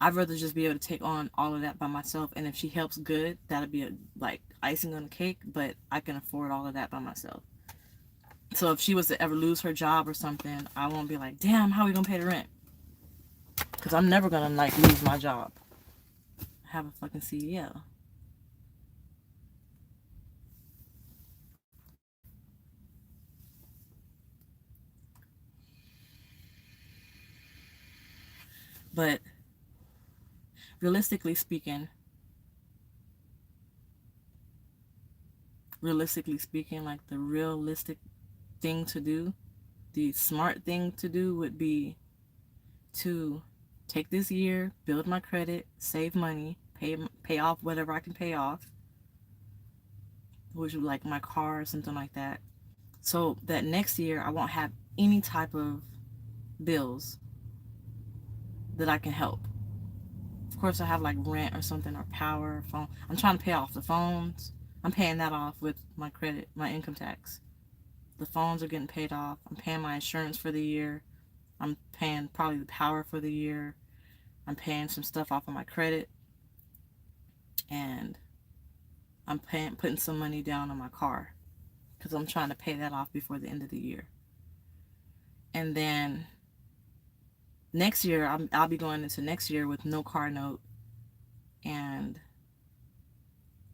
I'd rather just be able to take on all of that by myself. And if she helps, good. That'll be like icing on the cake. But I can afford all of that by myself. So if she was to ever lose her job or something, I won't be like, damn, how are we gonna pay the rent? Because I'm never gonna like lose my job. I have a fucking CEO. But realistically speaking, like the realistic thing to do, the smart thing to do would be to take this year, build my credit, save money, pay off whatever I can pay off, which would like my car or something like that. So that next year I won't have any type of bills that I can help. Of course, I have like rent or something, or power, phone. I'm trying to pay off the phones. I'm paying that off with my credit, my income tax. The phones are getting paid off. I'm paying my insurance for the year. I'm paying probably the power for the year. I'm paying some stuff off of my credit. And I'm putting some money down on my car because I'm trying to pay that off before the end of the year. And then next year, I'll be going into next year with no car note, and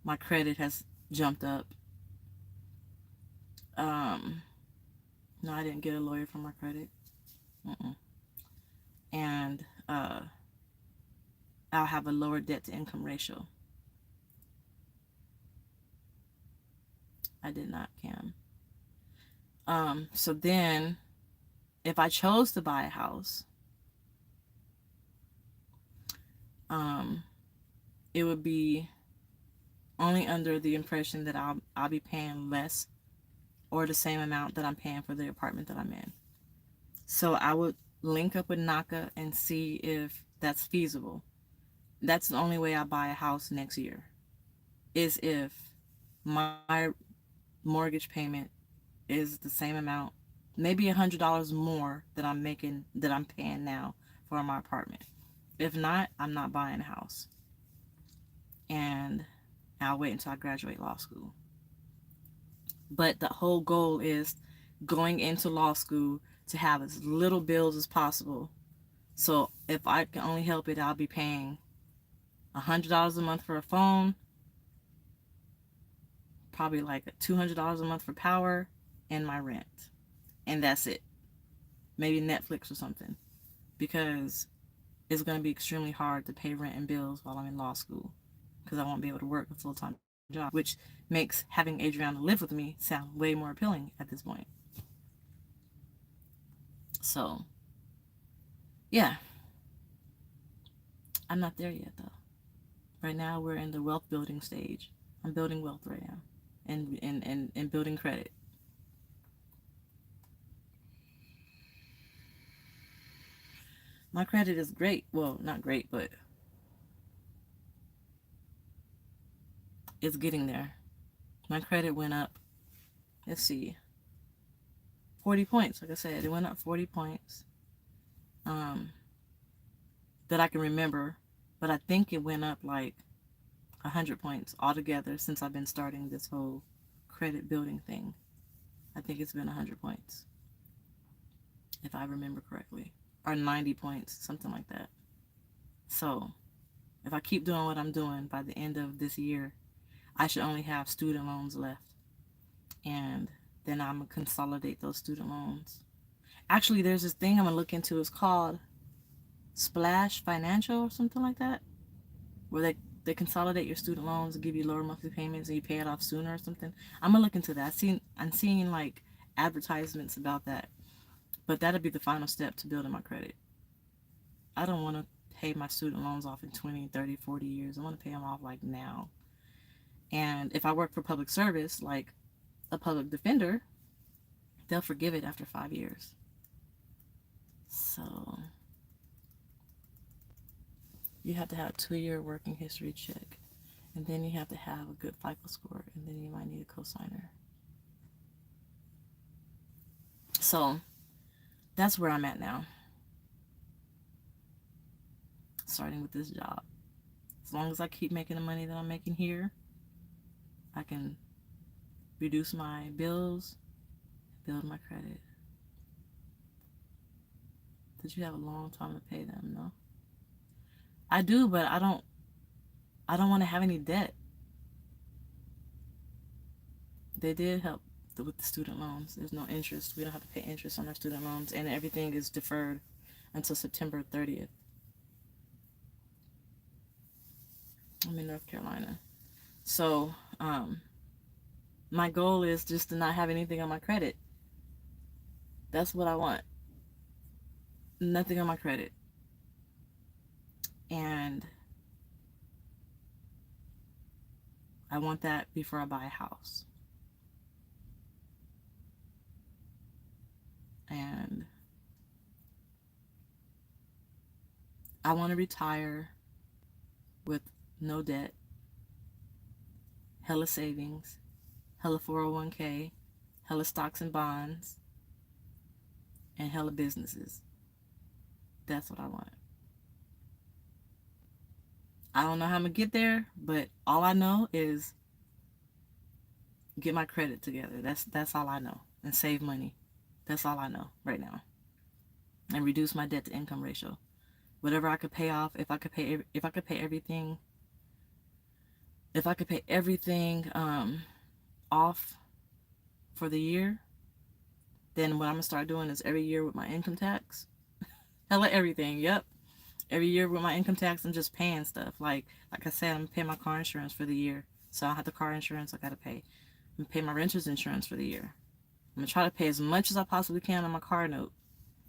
my credit has jumped up. No, I didn't get a lawyer for my credit. And I'll have a lower debt to income ratio. I did not, Cam. So then, if I chose to buy a house, it would be only under the impression that I'll be paying less or the same amount that I'm paying for the apartment that I'm in. So I would link up with NACA and see if that's feasible. That's the only way I buy a house next year, is if my mortgage payment is the same amount, maybe $100 more that I'm paying now for my apartment. If not, I'm not buying a house. And I'll wait until I graduate law school. But the whole goal is going into law school to have as little bills as possible. So if I can only help it, I'll be paying $100 a month for a phone, probably like $200 a month for power, and my rent. And that's it. Maybe Netflix or something. Because it's going to be extremely hard to pay rent and bills while I'm in law school. Because I won't be able to work a full-time job. Which makes having Adriana live with me sound way more appealing at this point. So, yeah. I'm not there yet, though. Right now, we're in the wealth building stage. I'm building wealth right now. And building credit. My credit is great. Well, not great, but it's getting there. My credit went up, let's see, 40 points. Like I said, it went up 40 points that I can remember. But I think it went up like 100 points altogether since I've been starting this whole credit building thing. I think it's been 100 points, if I remember correctly. Or 90 points, something like that. So, if I keep doing what I'm doing, by the end of this year, I should only have student loans left. And then I'm going to consolidate those student loans. Actually, there's this thing I'm going to look into. It's called Splash Financial or something like that. Where they consolidate your student loans and give you lower monthly payments and you pay it off sooner or something. I'm going to look into that. I'm seeing like advertisements about that. But that'll be the final step to building my credit. I don't want to pay my student loans off in 20, 30, 40 years. I want to pay them off like now. And if I work for public service, like a public defender, they'll forgive it after 5 years. So you have to have a 2-year working history check. And then you have to have a good FICO score. And then you might need a cosigner. So that's where I'm at now. Starting with this job. As long as I keep making the money that I'm making here, I can reduce my bills, build my credit. Did you have a long time to pay them? No. I do, but I don't want to have any debt. They did help with the student loans. There's no interest. We don't have to pay interest on our student loans, and everything is deferred until September 30th. I'm in North Carolina. So, my goal is just to not have anything on my credit. That's what I want. Nothing on my credit. And I want that before I buy a house. And I want to retire with no debt, hella savings, hella 401k, hella stocks and bonds, and hella businesses. That's what I want. I don't know how I'm going to get there, but all I know is get my credit together. That's all I know. And save money. That's all I know right now. And reduce my debt to income ratio. Whatever I could pay off, if I could pay everything off for the year, then what I'm gonna start doing is every year with my income tax, hella everything. Yep, every year with my income tax, I'm just paying stuff. Like I said, I'm paying my car insurance for the year, so I have the car insurance I gotta pay. I'm gonna pay my renter's insurance for the year. I'm gonna try to pay as much as I possibly can on my car note,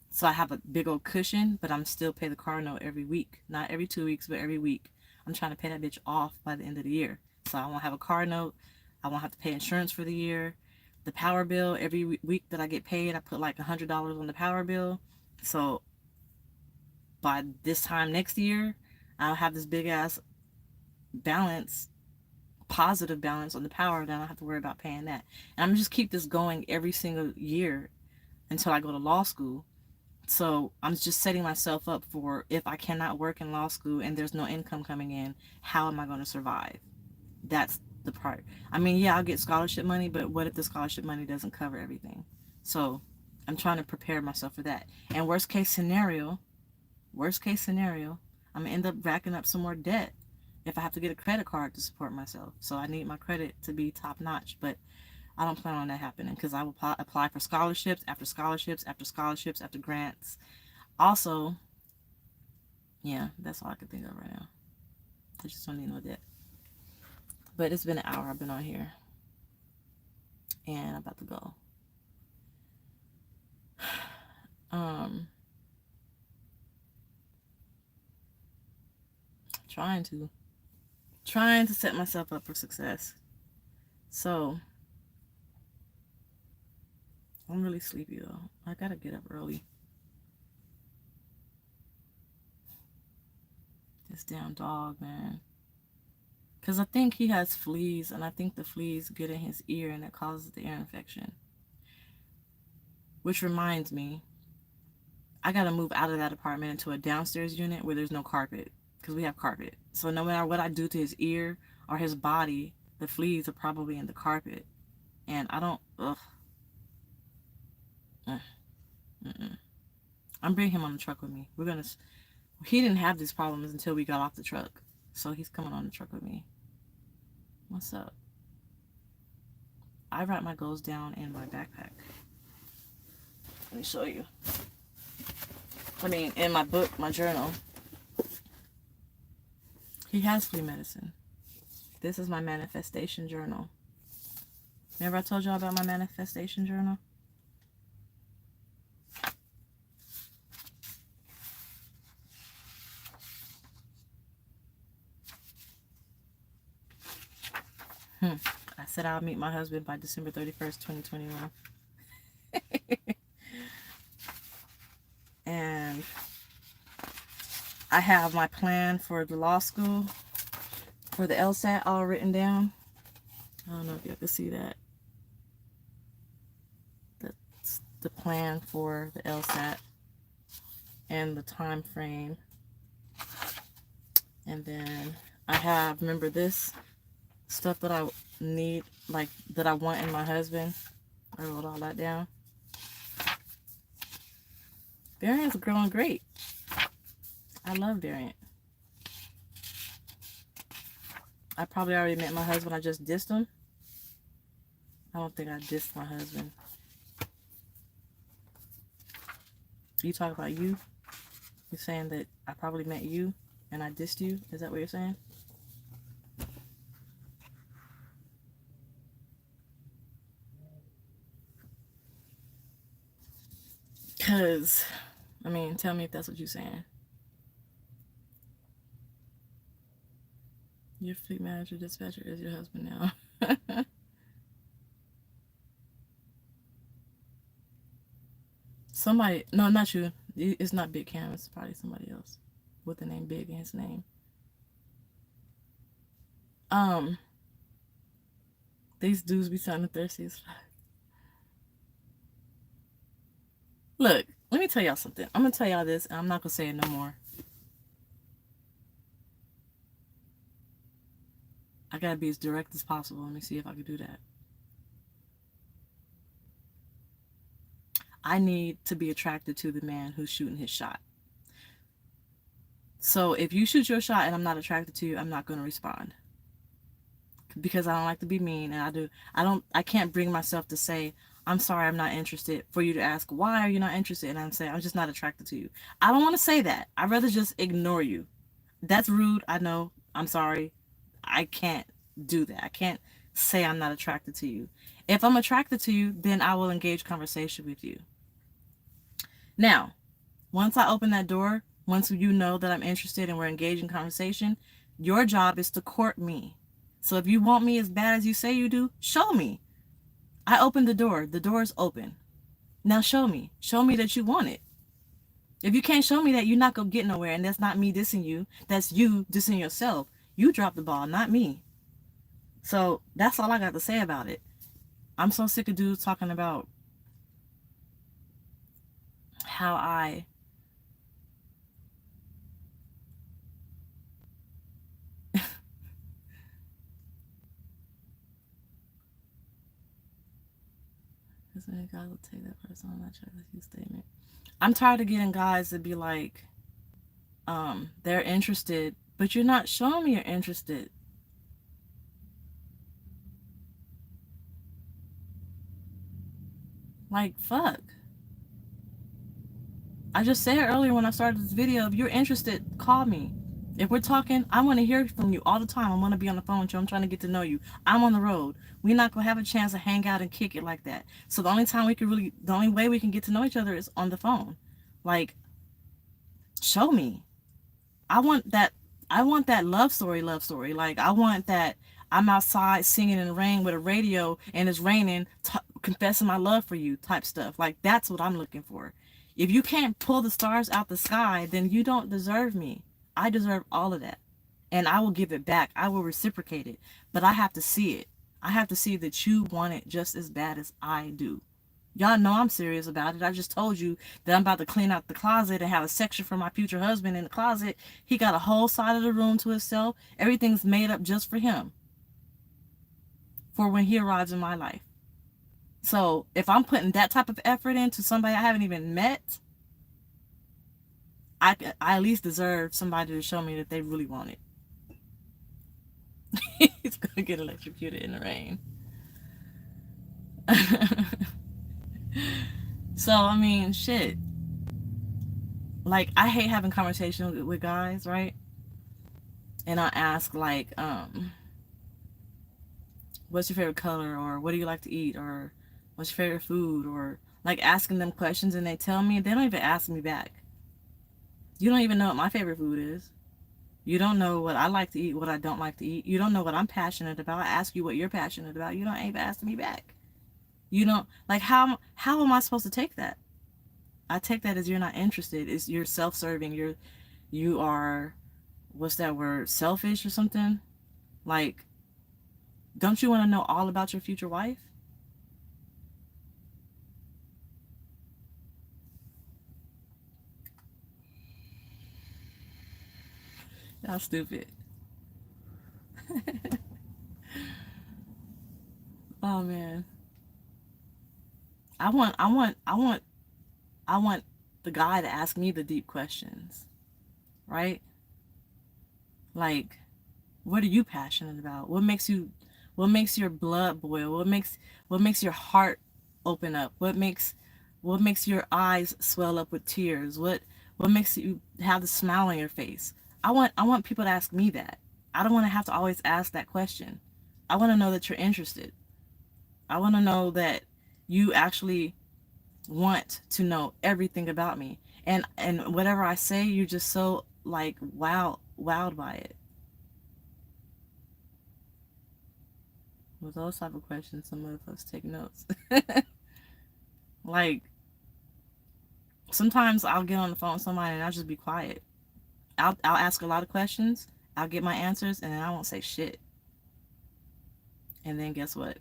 so I have a big old cushion, but I'm still pay the car note every week. Not every 2 weeks, but every week. I'm trying to pay that bitch off by the end of the year. So I won't have a car note. I won't have to pay insurance for the year. The power bill, every week that I get paid, I put like $100 on the power bill. So by this time next year, I'll have this big ass balance, positive balance on the power, then I don't have to worry about paying that. And I'm gonna just keep this going every single year until I go to law school. So I'm just setting myself up for if I cannot work in law school and there's no income coming in, how am I going to survive? That's the part. I mean, yeah, I'll get scholarship money, but what if the scholarship money doesn't cover everything? So I'm trying to prepare myself for that. And worst case scenario, I'm going to end up racking up some more debt if I have to get a credit card to support myself. So I need my credit to be top notch, but I don't plan on that happening because I will apply for scholarships after scholarships after scholarships after grants. Also, yeah, that's all I can think of right now. I just don't need no debt. But it's been an hour I've been on here. And I'm about to go. Trying to set myself up for success. So I'm really sleepy though. I gotta get up early. This damn dog, man. Because I think he has fleas, and I think the fleas get in his ear, and it causes the ear infection. Which reminds me, I gotta move out of that apartment into a downstairs unit where there's no carpet. Because we have carpet. So no matter what I do to his ear or his body, the fleas are probably in the carpet. And I don't, I'm bringing him on the truck with me. He didn't have these problems until we got off the truck. So he's coming on the truck with me. What's up? I write my goals down in my backpack. Let me show you. In my book, my journal. He has flea medicine. This is my manifestation journal. Remember I told y'all about my manifestation journal? I said I'll meet my husband by December 31st, 2021. And I have my plan for the law school, for the LSAT all written down. I don't know if you can see that. That's the plan for the LSAT. and the time frame. And then I have, remember this stuff that I need, like that I want in my husband. I wrote all that down. Variant's growing great. I love Variant. I probably already met my husband. I just dissed him. I don't think I dissed my husband. You talk about you? You're saying that I probably met you and I dissed you? Is that what you're saying? Because, I mean, tell me if that's what you're saying. Your fleet manager dispatcher is your husband now. Somebody, no, not you. It's not Big Cam. It's probably somebody else with the name Big in his name. These dudes be sounding thirsty as fuck. Look, let me tell y'all something. I'm gonna tell y'all this, and I'm not gonna say it no more. I gotta be as direct as possible. Let me see if I can do that. I need to be attracted to the man who's shooting his shot. So if you shoot your shot and I'm not attracted to you, I'm not gonna respond. Because I don't like to be mean, and I can't bring myself to say, I'm sorry, I'm not interested, for you to ask, why are you not interested? And I'm saying, I'm just not attracted to you. I don't want to say that. I'd rather just ignore you. That's rude. I know. I'm sorry. I can't do that. I can't say I'm not attracted to you. If I'm attracted to you, then I will engage conversation with you. Now, once I open that door, once you know that I'm interested and we're engaging conversation, your job is to court me. So if you want me as bad as you say you do, show me. I opened the door. The door is open. Now show me. Show me that you want it. If you can't show me that, you're not going to get nowhere. And that's not me dissing you. That's you dissing yourself. You dropped the ball, not me. So that's all I got to say about it. I'm so sick of dudes talking about how I Because any guy will take that person on that checklist statement. I'm tired of getting guys to be like, they're interested, but you're not showing me you're interested. Like, fuck. I just said earlier when I started this video, if you're interested, call me. If we're talking, I want to hear from you all the time. I want to be on the phone with you. I'm trying to get to know you. I'm on the road. We're not going to have a chance to hang out and kick it like that. So the only way we can get to know each other is on the phone. Like, show me. I want that love story. Like, I want that I'm outside singing in the rain with a radio and it's raining, confessing my love for you type stuff. Like, that's what I'm looking for. If you can't pull the stars out the sky, then you don't deserve me. I deserve all of that. And I will give it back. I will reciprocate it. But I have to see it. I have to see that you want it just as bad as I do. Y'all know I'm serious about it. I just told you that I'm about to clean out the closet and have a section for my future husband in the closet. He got a whole side of the room to himself. Everything's made up just for him. For when he arrives in my life. So if I'm putting that type of effort into somebody I haven't even met, I at least deserve somebody to show me that they really want it. He's going to get electrocuted in the rain. So, I mean, shit. Like, I hate having conversations with guys, right? And I ask, like, what's your favorite color? Or what do you like to eat? Or what's your favorite food? Or, like, asking them questions and they tell me, they don't even ask me back. You don't even know what my favorite food is. You don't know what I like to eat, what I don't like to eat. You don't know what I'm passionate about. I ask you what you're passionate about. You don't even ask me back. You don't, like, how am I supposed to take that? I take that as you're not interested. You're self-serving. You are, what's that word? Selfish or something? Like, don't you want to know all about your future wife? Y'all stupid. Oh man. I want the guy to ask me the deep questions, right? Like, what are you passionate about? What makes your blood boil? What makes your heart open up? What makes your eyes swell up with tears? What makes you have the smile on your face? I want people to ask me that. I don't want to have to always ask that question. I want to know that you're interested. I want to know that you actually want to know everything about me. And whatever I say, you're just so like wowed by it. With those type of questions, some motherfuckers take notes. Like, sometimes I'll get on the phone with somebody and I'll just be quiet. I'll ask a lot of questions, I'll get my answers, and then I won't say shit. And then guess what?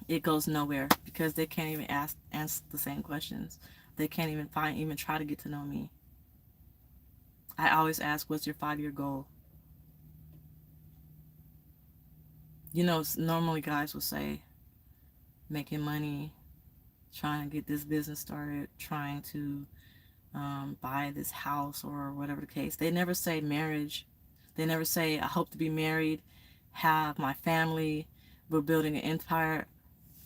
It goes nowhere because they can't even answer the same questions. They can't even try to get to know me. I always ask, what's your 5-year goal? You know, normally guys will say making money, trying to get this business started, trying to buy this house or whatever the case. They never say marriage. They never say I hope to be married, have my family, we're building an empire.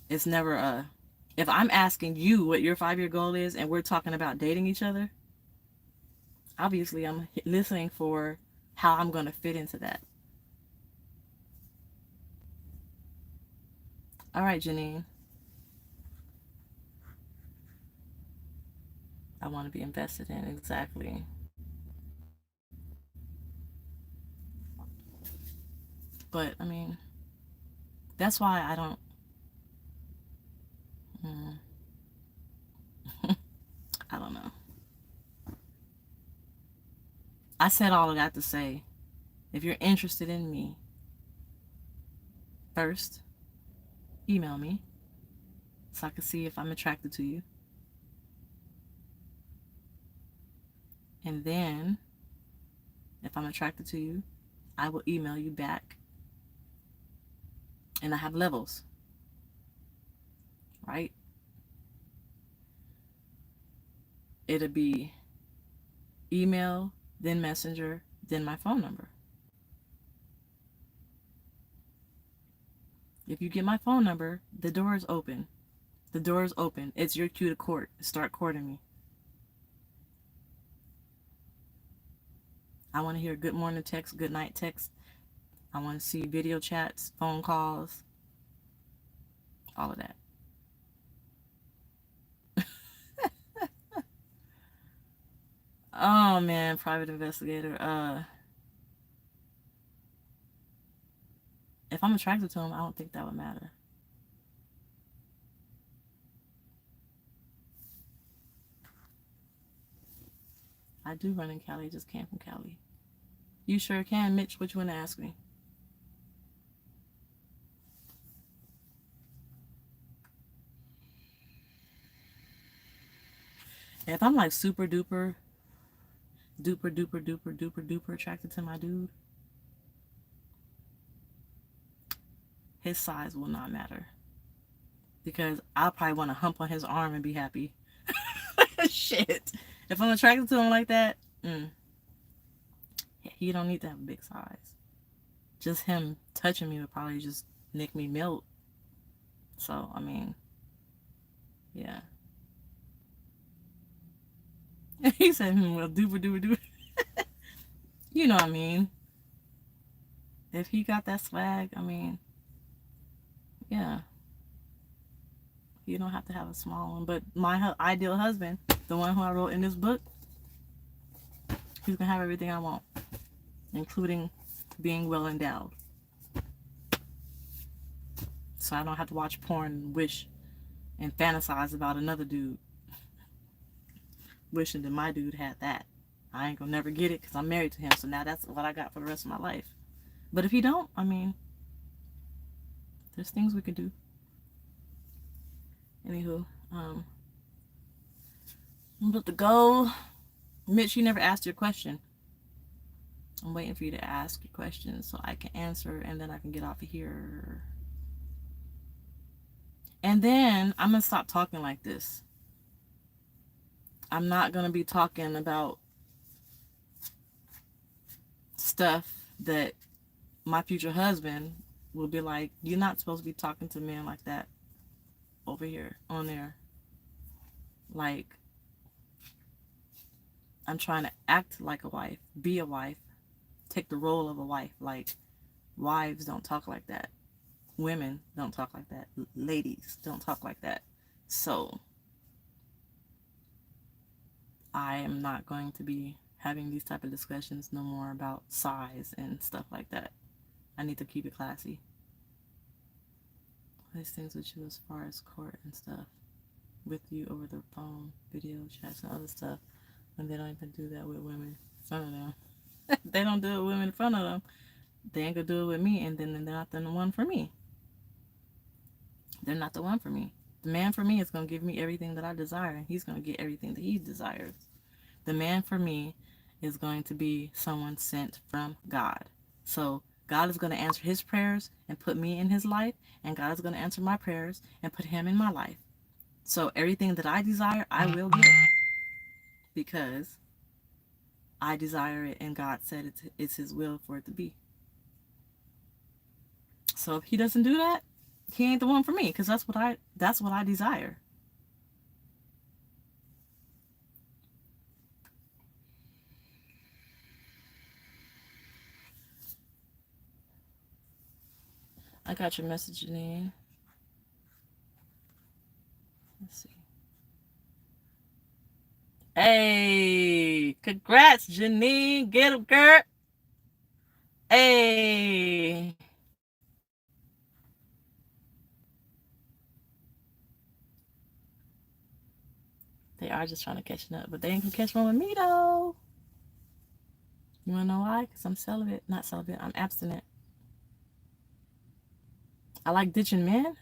It's never a, if I'm asking you what your 5-year goal is and we're talking about dating each other, obviously I'm listening for how I'm going to fit into that. All right, Janine. I want to be invested in, exactly. But I mean, that's why I don't. Mm, I don't know. I said all of that to say, if you're interested in me, first, email me so I can see if I'm attracted to you. And then, if I'm attracted to you, I will email you back. And I have levels, right? It'll be email, then messenger, then my phone number. If you get my phone number, the door is open. The door is open. It's your cue to court. Start courting me. I want to hear good morning text, good night text. I want to see video chats, phone calls, all of that. Oh man, private investigator. If I'm attracted to him, I don't think that would matter. I do run in Cali, just came from Cali. You sure can, Mitch. What you want to ask me? If I'm like super duper, duper duper duper duper duper attracted to my dude, his size will not matter. Because I'll probably want to hump on his arm and be happy. Shit. If I'm attracted to him like that, he don't need to have a big size. Just him touching me would probably just make me melt. So, I mean, yeah. He said, well, dooper dooper dooper. You know what I mean. If he got that swag, I mean, yeah. You don't have to have a small one. But my ideal husband, the one who I wrote in this book, he's going to have everything I want, including being well endowed. So I don't have to watch porn and wish and fantasize about another dude. Wishing that my dude had that. I ain't gonna never get it because I'm married to him. So now that's what I got for the rest of my life. But if he don't, I mean, there's things we could do. Anywho, I'm about to go. Mitch, you never asked your question. I'm waiting for you to ask your questions so I can answer and then I can get off of here. And then I'm going to stop talking like this. I'm not going to be talking about stuff that my future husband will be like, you're not supposed to be talking to men like that over here, on there. Like, I'm trying to act like a wife, be a wife, take the role of a wife. Like, wives don't talk like that. Women don't talk like that. Ladies don't talk like that. So, I am not going to be having these type of discussions no more about size and stuff like that. I need to keep it classy. These things with you as far as court and stuff. With you over the phone, video chats, and other stuff. And they don't even do that with women in front of them. They don't do it with women in front of them. They ain't gonna do it with me, and then they're not the one for me. They're not the one for me. The man for me is gonna give me everything that I desire, and he's gonna get everything that he desires. The man for me is going to be someone sent from God. So God is going to answer his prayers and put me in his life, and God is going to answer my prayers and put him in my life. So everything that I desire, I will get, because I desire it and God said it's his will for it to be. So if he doesn't do that, he ain't the one for me, because that's what I desire. I got your message, Janine. Let's see. Hey, congrats, Janine. Get him, girl. Hey. They are just trying to catch up, but they ain't gonna catch one with me though. You wanna know why? Because I'm celibate. Not celibate, I'm abstinent. I like ditching men.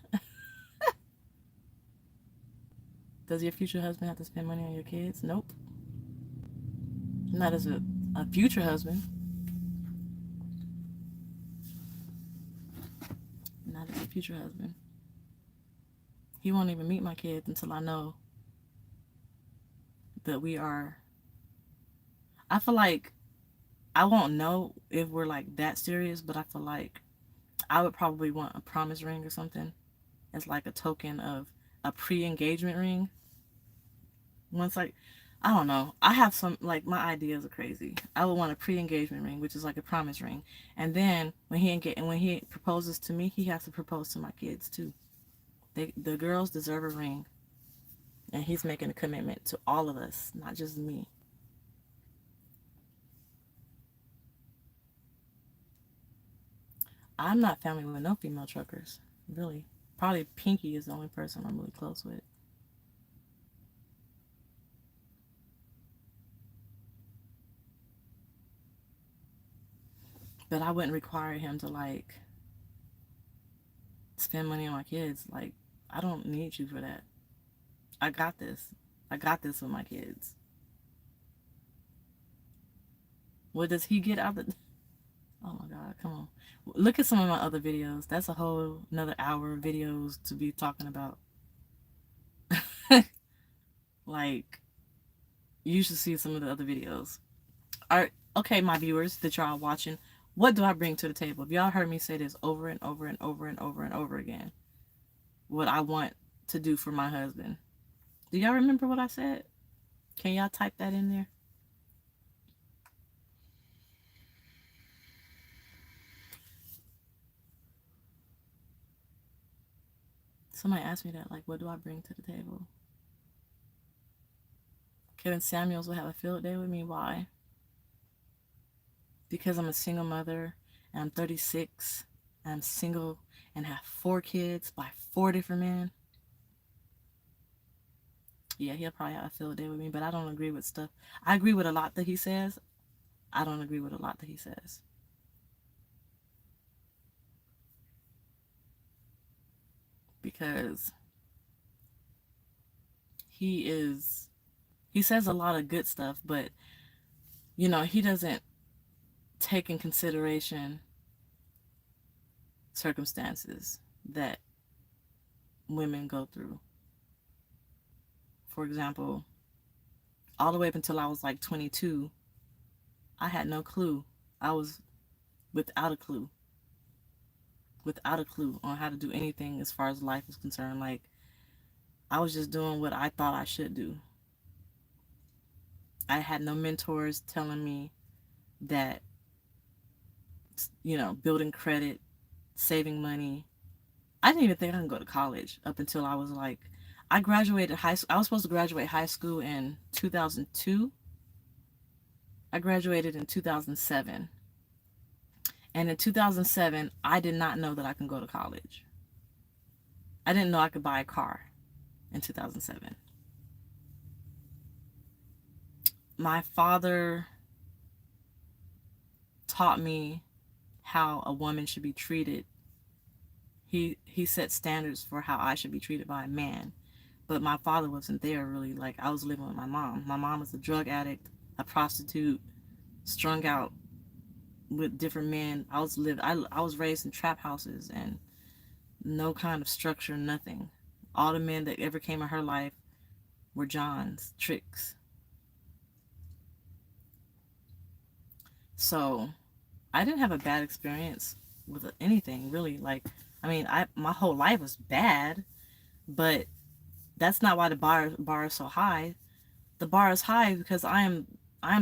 Does your future husband have to spend money on your kids? Nope. Not as a future husband. Not as a future husband. He won't even meet my kids until I know that we are. I feel like I won't know if we're like that serious, but I feel like I would probably want a promise ring or something as like a token of a pre-engagement ring. Once like, I don't know. I have some, like, my ideas are crazy. I would want a pre-engagement ring, which is like a promise ring. And then when he proposes to me, he has to propose to my kids too. The girls deserve a ring. And he's making a commitment to all of us, not just me. I'm not family with no female truckers, really. Probably Pinky is the only person I'm really close with. But I wouldn't require him to like spend money on my kids. Like, I don't need you for that. I got this. I got this with my kids. What does he get out of it? Oh my God, come on. Look at some of my other videos. That's a whole another hour of videos to be talking about. Like, you should see some of the other videos. Okay, my viewers that y'all watching, what do I bring to the table? If y'all heard me say this over and over and over and over and over again, what I want to do for my husband. Do y'all remember what I said? Can y'all type that in there? Somebody asked me that, like, what do I bring to the table? Kevin Samuels will have a field day with me. Why? Because I'm a single mother and I'm 36 and I'm single and have 4 kids by 4 different men. Yeah, he'll probably have a field day with me, but I don't agree with stuff. I agree with a lot that he says. I don't agree with a lot that he says. Because he says a lot of good stuff, but, you know, he doesn't take in consideration circumstances that women go through. For example, all the way up until I was like 22, I had no clue. I was without a clue on how to do anything as far as life is concerned. Like, I was just doing what I thought I should do. I had no mentors telling me that, building credit, saving money. I didn't even think I could go to college up until I was like, I graduated high school. I was supposed to graduate high school in 2002. I graduated in 2007. And in 2007, I did not know that I could go to college. I didn't know I could buy a car in 2007. My father taught me how a woman should be treated. He set standards for how I should be treated by a man. But my father wasn't there really. Like, I was living with my mom. My mom was a drug addict, a prostitute, strung out with different men. I was raised in trap houses and no kind of structure, nothing. All the men that ever came in her life were John's tricks. So I didn't have a bad experience with anything really. Like, I mean, my whole life was bad, but that's not why the bar is so high. The bar is high because I am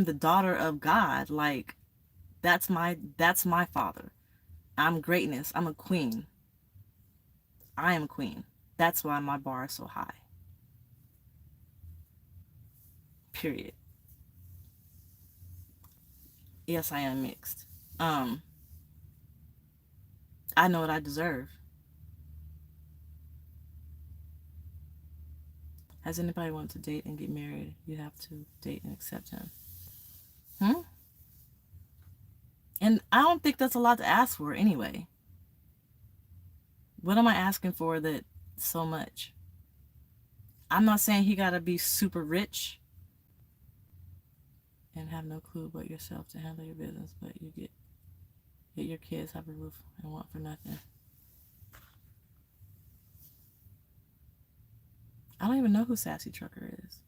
the daughter of God. Like, that's my father. I'm greatness. I'm a queen. I am a queen. That's why my bar is so high. Period. Yes, I am mixed. I know what I deserve. Has anybody wanted to date and get married? You have to date and accept him. And I don't think that's a lot to ask for anyway. What am I asking for that so much? I'm not saying he gotta be super rich and have no clue but yourself to handle your business, but you get your kids have a roof and want for nothing. I don't even know who Sassy Trucker is.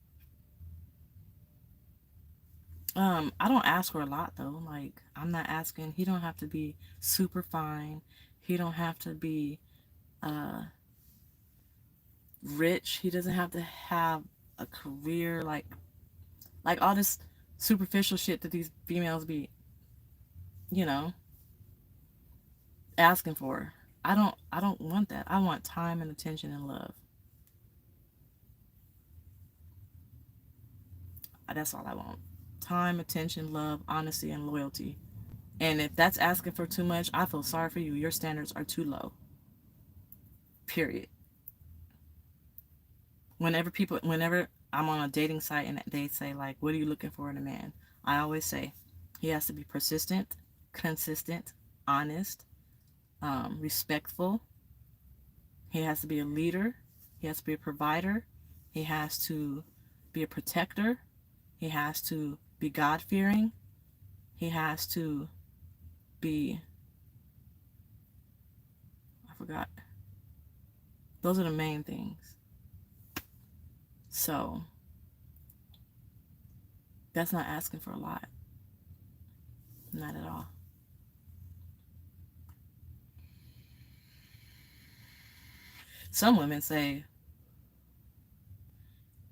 I don't ask for a lot though. Like, I'm not asking. He don't have to be super fine. He don't have to be rich. He doesn't have to have a career like all this superficial shit that these females be, asking for. I don't want that. I want time and attention and love. That's all I want. Time, attention, love, honesty, and loyalty. And if that's asking for too much, I feel sorry for you. Your standards are too low. Period. Whenever I'm on a dating site and they say, like, what are you looking for in a man? I always say he has to be persistent, consistent, honest, respectful. He has to be a leader. He has to be a provider. He has to be a protector. He has to be God-fearing. He has to be, I forgot. Those are the main things. So that's not asking for a lot. Not at all. Some women say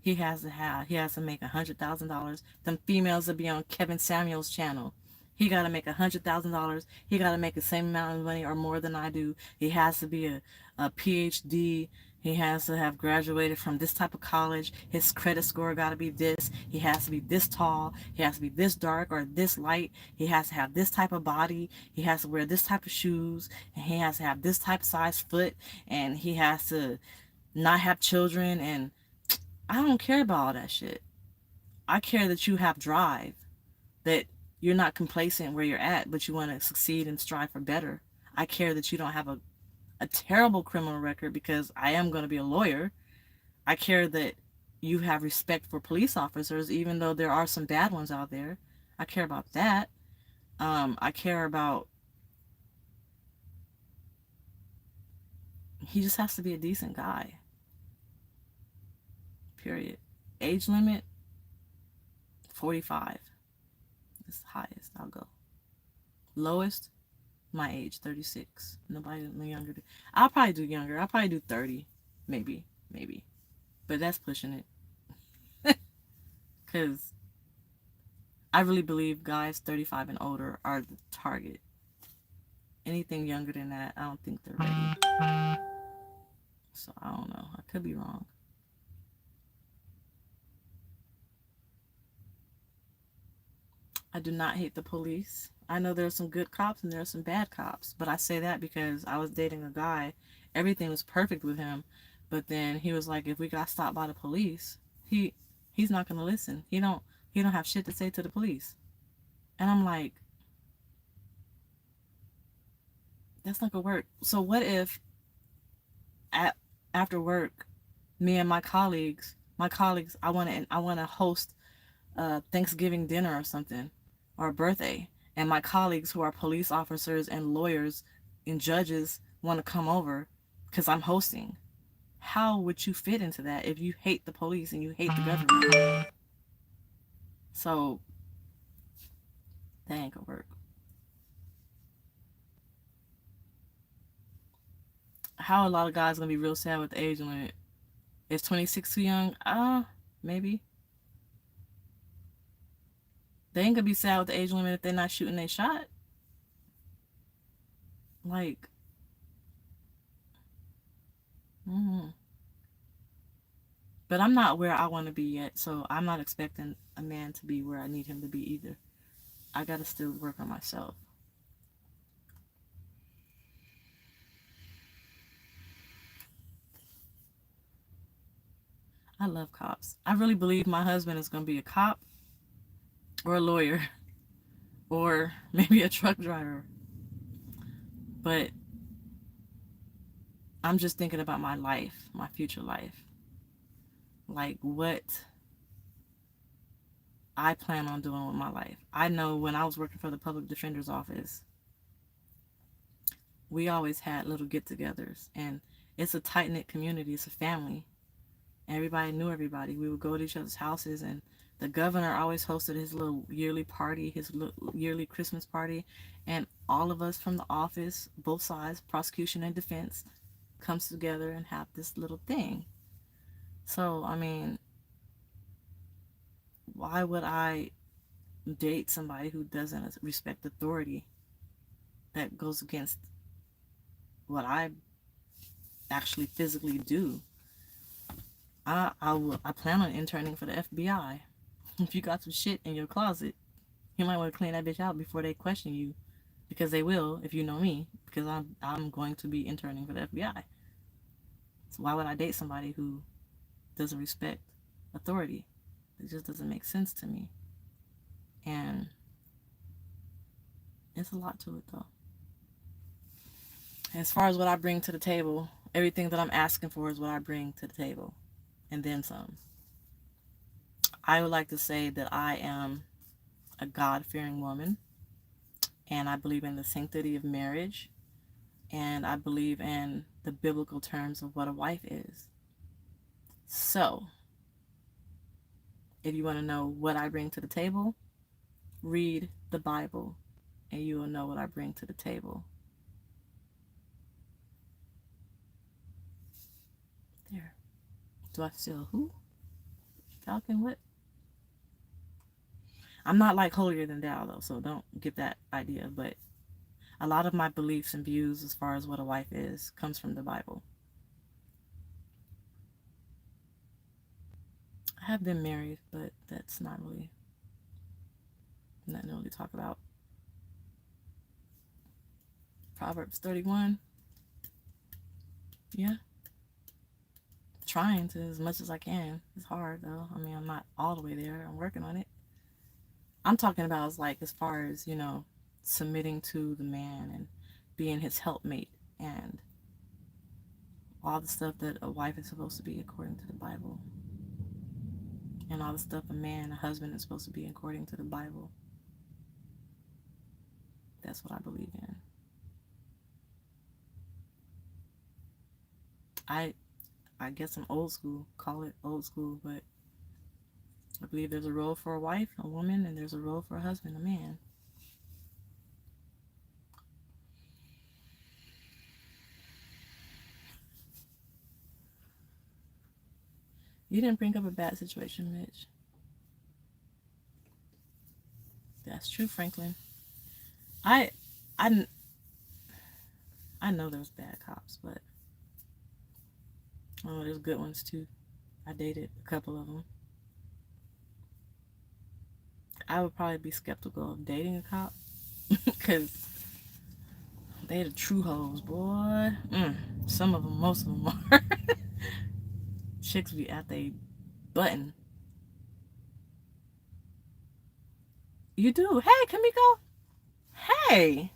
he has to make $100,000. Them females that be on Kevin Samuel's channel. He got to make $100,000. He got to make the same amount of money or more than I do. He has to be a PhD. He has to have graduated from this type of college. His credit score got to be this. He has to be this tall. He has to be this dark or this light. He has to have this type of body. He has to wear this type of shoes. And he has to have this type of size foot. And he has to not have children. And I don't care about all that shit. I care that you have drive. That you're not complacent where you're at, but you want to succeed and strive for better. I care that you don't have a terrible criminal record because I am going to be a lawyer. I care that you have respect for police officers, even though there are some bad ones out there. I care about that. I care about, he just has to be a decent guy. Period. Age limit, 45. It's the highest I'll go. Lowest, my age, 36. Nobody younger. I'll probably do younger. I'll probably do 30. Maybe. But that's pushing it. Because I really believe guys 35 and older are the target. Anything younger than that, I don't think they're ready. So I don't know. I could be wrong. I do not hate the police. I know there's some good cops and there's some bad cops, but I say that because I was dating a guy. Everything was perfect with him, but then he was like, if we got stopped by the police, he's not gonna listen. He don't have shit to say to the police. And I'm like, that's not gonna work. So what if after work, me and my colleagues, I wanna host a Thanksgiving dinner or something, or a birthday, and my colleagues who are police officers and lawyers and judges want to come over because I'm hosting. How would you fit into that if you hate the police and you hate the government? So that ain't gonna work. How a lot of guys gonna be real sad with the age limit? Is 26 too young? Maybe. They ain't gonna be sad with the age limit if they're not shooting their shot. Like, but I'm not where I want to be yet, so I'm not expecting a man to be where I need him to be either. I gotta still work on myself. I love cops. I really believe my husband is gonna be a cop or a lawyer or maybe a truck driver. But I'm just thinking about my life, my future life. Like what I plan on doing with my life. I know when I was working for the public defender's office, we always had little get-togethers, and it's a tight-knit community. It's a family. Everybody knew everybody. We would go to each other's houses, and the governor always hosted his little yearly party, his little yearly Christmas party, and all of us from the office, both sides, prosecution and defense, comes together and have this little thing. So, I mean, why would I date somebody who doesn't respect authority, that goes against what I actually physically do? I plan on interning for the FBI. If you got some shit in your closet, you might want to clean that bitch out before they question you, because they will if you know me, because I'm going to be interning for the FBI. So why would I date somebody who doesn't respect authority? It just doesn't make sense to me. And it's a lot to it though. As far as what I bring to the table, everything that I'm asking for is what I bring to the table, and then some. I would like to say that I am a God-fearing woman, and I believe in the sanctity of marriage, and I believe in the biblical terms of what a wife is. So, if you want to know what I bring to the table, read the Bible, and you will know what I bring to the table. There. Do I still who? Falcon what? I'm not like holier than thou though, so don't get that idea. But a lot of my beliefs and views as far as what a wife is comes from the Bible. I have been married, but that's not really nothing to really talk about. Proverbs 31. Yeah. Trying to as much as I can. It's hard though. I mean, I'm not all the way there. I'm working on it. I'm talking about as far as, submitting to the man and being his helpmate and all the stuff that a wife is supposed to be according to the Bible. And all the stuff a husband is supposed to be according to the Bible. That's what I believe in. I I guess I'm old school. Call it old school, but I believe there's a role for a wife, a woman, and there's a role for a husband, a man. You didn't bring up a bad situation, Mitch. That's true, Franklin. I I I know there's bad cops, but oh, there's good ones too. I dated a couple of them. I would probably be skeptical of dating a cop because they the true hoes, boy. Some of them, most of them are. Chicks be at they button. You do. Hey, Kamiko. Hey.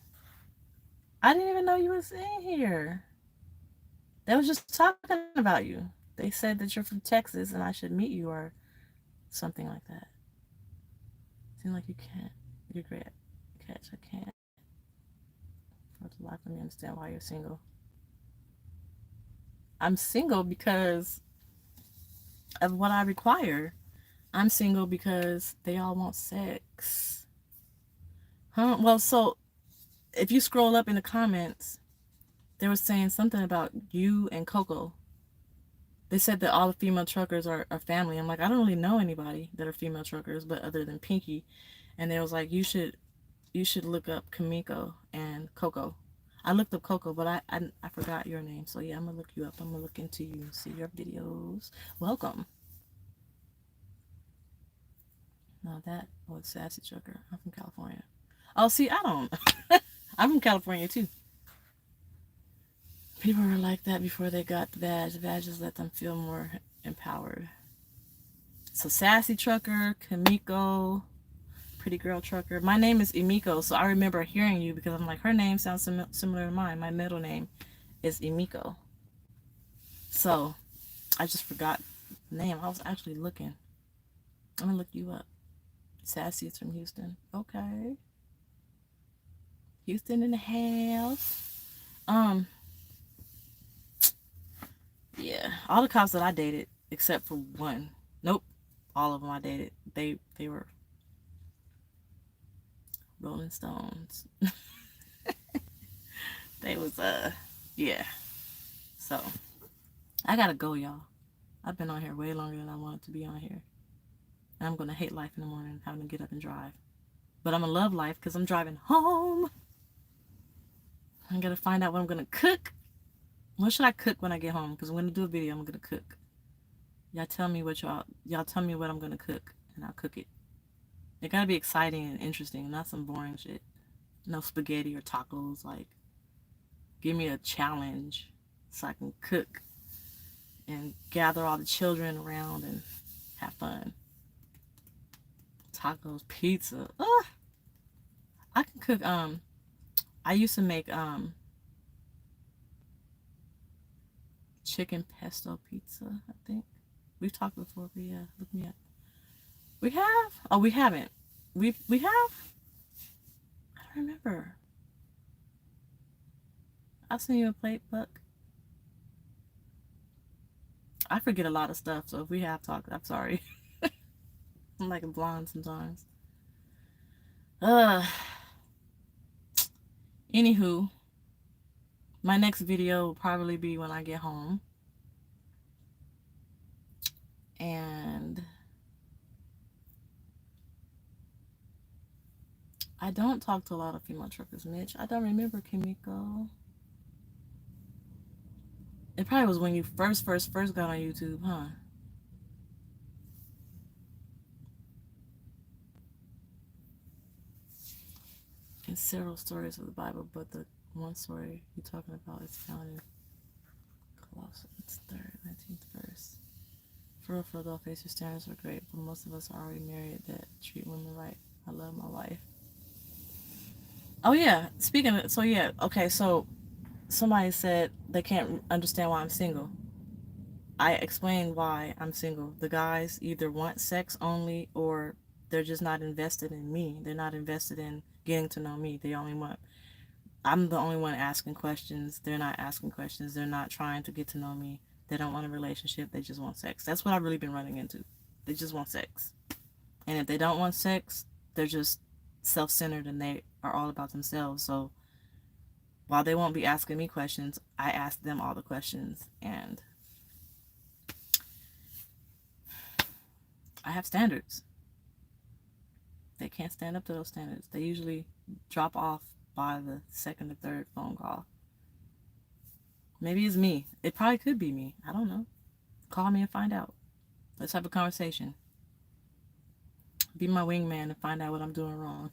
I didn't even know you was in here. They was just talking about you. They said that you're from Texas and I should meet you or something like that. Seems like you can't. You're great. Catch. I can't. For the life of me, understand why you're single. I'm single because of what I require. I'm single because they all want sex. Huh? Well, so if you scroll up in the comments, they were saying something about you and Coco. They said that all the female truckers are family. I'm like, I don't really know anybody that are female truckers, but other than Pinky. And they was like, you should look up Kamiko and Coco. I looked up Coco, but I forgot your name. So yeah, I'm gonna look you up. I'm gonna look into you, see your videos. Welcome. No, that was Sassy Trucker. I'm from California. Oh, see, I don't. I'm from California too. People were like that before they got the badge. The badges let them feel more empowered. So Sassy Trucker, Kamiko, Pretty Girl Trucker. My name is Emiko, so I remember hearing you because I'm like, her name sounds similar to mine. My middle name is Emiko. So I just forgot the name. I was actually looking. I'm gonna look you up. Sassy is from Houston. Okay. Houston in the house. Yeah. All the cops that I dated, except for one. Nope. All of them I dated. They were Rolling Stones. They was yeah. So I gotta go, y'all. I've been on here way longer than I wanted to be on here. And I'm gonna hate life in the morning, having to get up and drive. But I'm gonna love life because I'm driving home. I'm gonna find out what I'm gonna cook. What should I cook when I get home? Because I'm gonna do a video. I'm gonna cook. Y'all tell me what y'all tell me what I'm gonna cook, and I'll cook it. It gotta be exciting and interesting, not some boring shit. No spaghetti or tacos. Like, give me a challenge so I can cook and gather all the children around and have fun. Tacos, pizza. I can cook. I used to make chicken pesto pizza. I think we've talked before, but yeah, look me up. We have? Oh, we haven't. We have? I don't remember. I'll send you a plate, Buck. I forget a lot of stuff, so if we have talked, I'm sorry. I'm like a blonde sometimes. Anywho, my next video will probably be when I get home. And I don't talk to a lot of female truckers, Mitch. I don't remember Kimiko. It probably was when you first got on YouTube, huh? In several stories of the Bible, but the one story you're talking about is found in Colossians 3rd, 19th verse. For real, DollFace, your standards are great, but most of us are already married that treat women right. I love my wife. Oh yeah, speaking of, so yeah, okay, so somebody said they can't understand why I'm single. I explained why I'm single. The guys either want sex only or they're just not invested in me. They're not invested in getting to know me. I'm the only one asking questions. They're not asking questions. They're not trying to get to know me. They don't want a relationship. They just want sex. That's what I've really been running into. They just want sex. And if they don't want sex, they're just self-centered and they are all about themselves. So while they won't be asking me questions, I ask them all the questions. And I have standards. They can't stand up to those standards. They usually drop off by the second or third phone call. Maybe it's me. It probably could be me. I don't know. Call me and find out. Let's have a conversation. Be my wingman and find out what I'm doing wrong.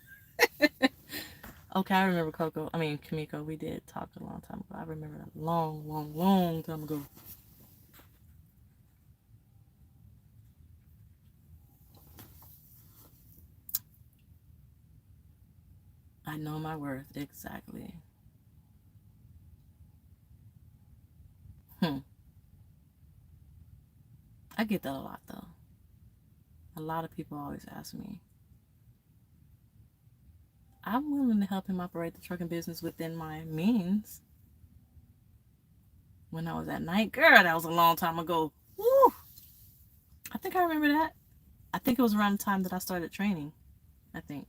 Okay, I remember Kimiko. We did talk a long time ago. I remember that long time ago. I know my worth, exactly. I get that a lot, though. A lot of people always ask me. I'm willing to help him operate the trucking business within my means. When I was at night, girl, that was a long time ago. Woo! I think I remember that. I think it was around the time that I started training. I think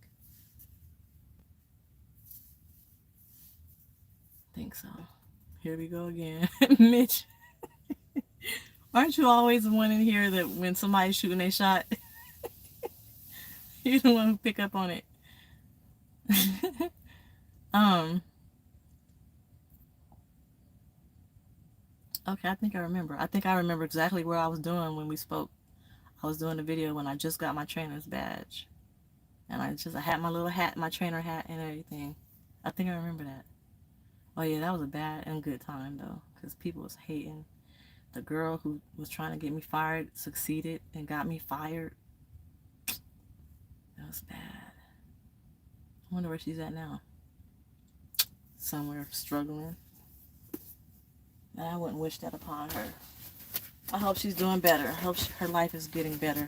so. Here we go again. Mitch. Aren't you always the one in here that when somebody's shooting a shot, you're the one who pick up on it? Okay, I think I remember. I think I remember exactly where I was doing when we spoke. I was doing a video when I just got my trainer's badge. And I had my little hat, my trainer hat and everything. I think I remember that. Oh yeah, that was a bad and good time though, because people was hating. The girl who was trying to get me fired succeeded and got me fired. That was bad. I wonder where she's at now. Somewhere struggling. And I wouldn't wish that upon her. I hope she's doing better. I hope her life is getting better.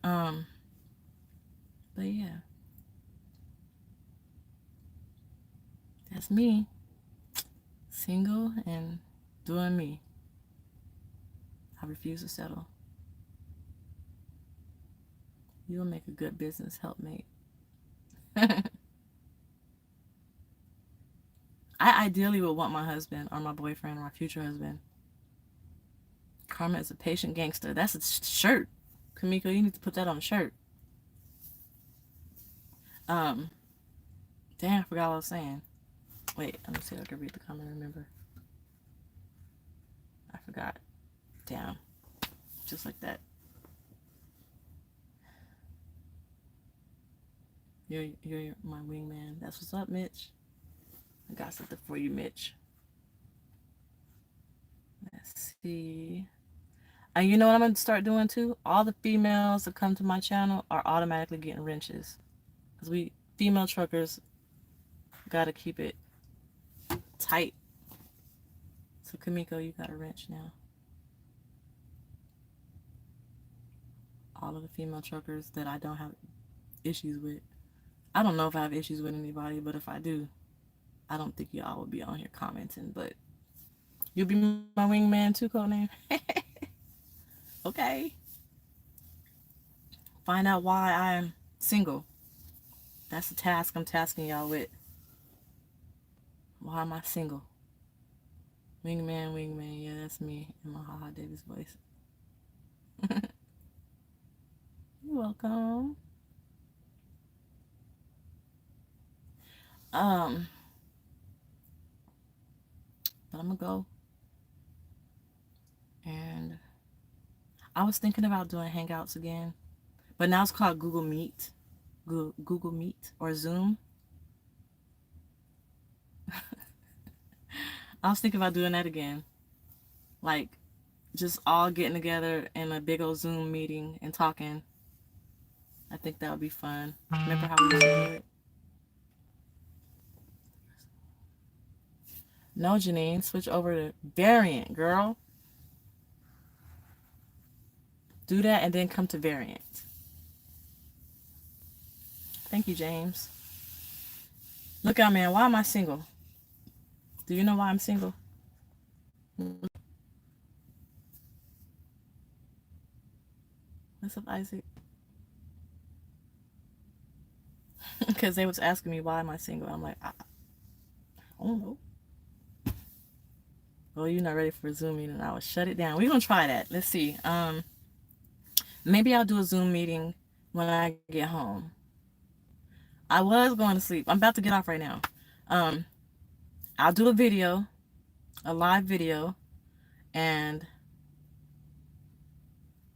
But yeah. That's me. Single and doing me. I refuse to settle. You'll make a good business helpmate. I ideally would want my husband or my boyfriend or my future husband. Karma is a patient gangster. That's a shirt. Kimiko, you need to put that on a shirt. Damn, I forgot what I was saying. Wait, let me see if I can read the comment. Remember. I forgot. Damn. Just like that. You're my wingman. That's what's up, Mitch. I got something for you, Mitch. Let's see. And you know what I'm going to start doing too? All the females that come to my channel are automatically getting wrenches. Because we female truckers got to keep it tight. So Kimiko, you got a wrench now. All of the female truckers that I don't have issues with. I don't know if I have issues with anybody, but if I do, I don't think y'all will be on here commenting, but you'll be my wingman too, Codename. Okay. Find out why I'm single. That's the task I'm tasking y'all with. Why am I single? Wingman, yeah, that's me in my Haha Davis voice. You're welcome. But I'm gonna go. And I was thinking about doing Hangouts again. But now it's called Google Meet. Google Meet or Zoom. I was thinking about doing that again. Like, just all getting together in a big old Zoom meeting and talking. I think that would be fun. Remember how we used to do it? No, Janine. Switch over to variant, girl. Do that and then come to variant. Thank you, James. Look out, man. Why am I single? Do you know why I'm single? What's up, Isaac? Because they was asking me why am I single. I'm like, I don't know. Well, you're not ready for a Zoom meeting. I will shut it down. We're gonna try that. Let's see. Maybe I'll do a Zoom meeting when I get home. I was going to sleep. I'm about to get off right now. Um, I'll do a video, a live video, and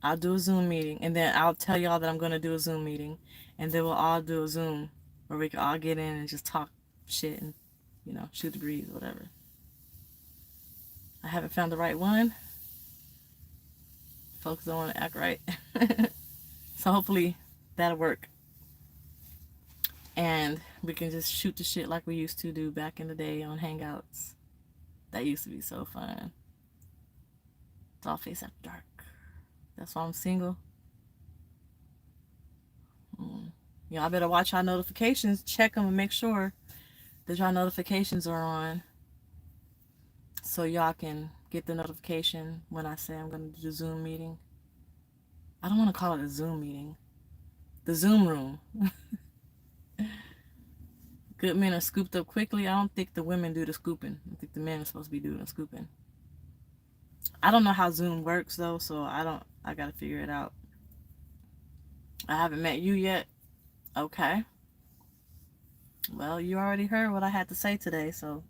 I'll do a Zoom meeting, and then I'll tell y'all that I'm gonna do a Zoom meeting, and then we'll all do a Zoom where we can all get in and just talk shit and, shoot the breeze, whatever. I haven't found the right one. Folks don't want to act right. So hopefully that'll work. And we can just shoot the shit like we used to do back in the day on Hangouts. That used to be so fun. DollFace After Dark. That's why I'm single. Y'all better watch our notifications. Check them and make sure that y'all notifications are on, so y'all can get the notification when I say I'm going to do the Zoom meeting. I don't want to call it a Zoom meeting. The Zoom room. Good men are scooped up quickly. I don't think the women do the scooping. I think the men are supposed to be doing the scooping. I don't know how Zoom works though, so I gotta figure it out. I haven't met you yet. Okay. Well, you already heard what I had to say today, so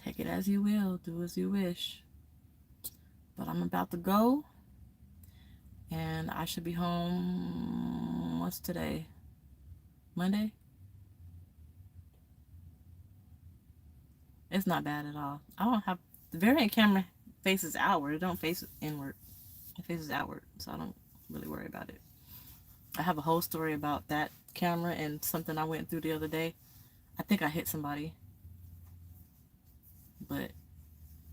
take it as you will, do as you wish. But I'm about to go, and I should be home, what's today? Monday? It's not bad at all. I don't have, the variant camera faces outward. It don't face inward. It faces outward, so I don't really worry about it. I have a whole story about that camera and something I went through the other day. I think I hit somebody, but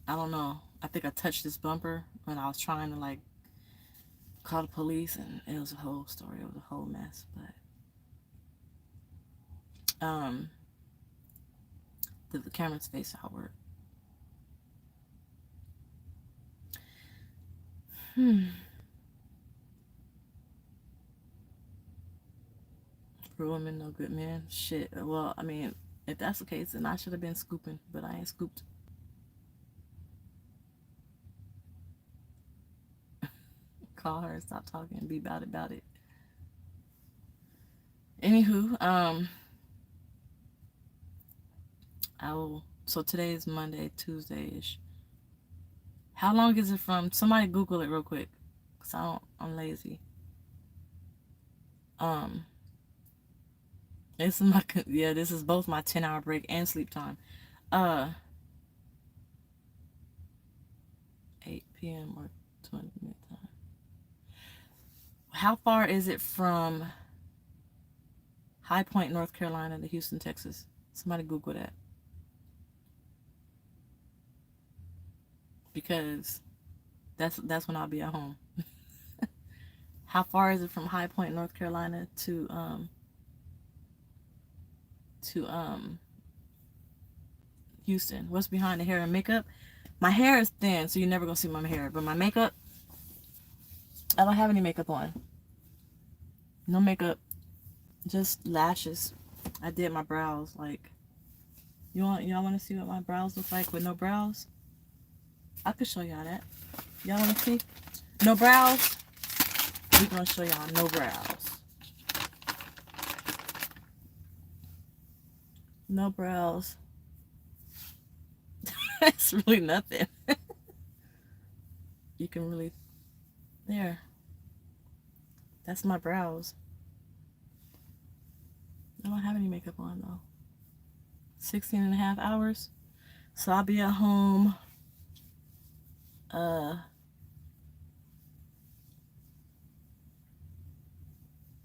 I don't know. I think I touched this bumper when I was trying to like call the police, and it was a whole story. It was a whole mess. But the camera's face outward. For women, no good men. Shit. Well, I mean, if that's the case, then I should have been scooping, but I ain't scooped. Call her and stop talking and be about it. Anywho, so today is Monday, Tuesday-ish. How long is it from, somebody Google it real quick, because I'm lazy. This is both my 10-hour break and sleep time. 8 p.m. or 20 minute time. How far is it from High Point, North Carolina to Houston, Texas? Somebody Google that. Because that's when I'll be at home. How far is it from High Point, North Carolina to Houston? What's behind the hair and makeup? My hair is thin, so you're never gonna see my hair. But my makeup, I don't have any makeup on. No makeup, just lashes. I did my brows. Like, y'all want to see what my brows look like with no brows? I could show y'all that. Y'all want to see? No brows? We're gonna show y'all no brows. No brows. It's really nothing. You can really, there. That's my brows. I don't have any makeup on though. 16 and a half hours. So I'll be at home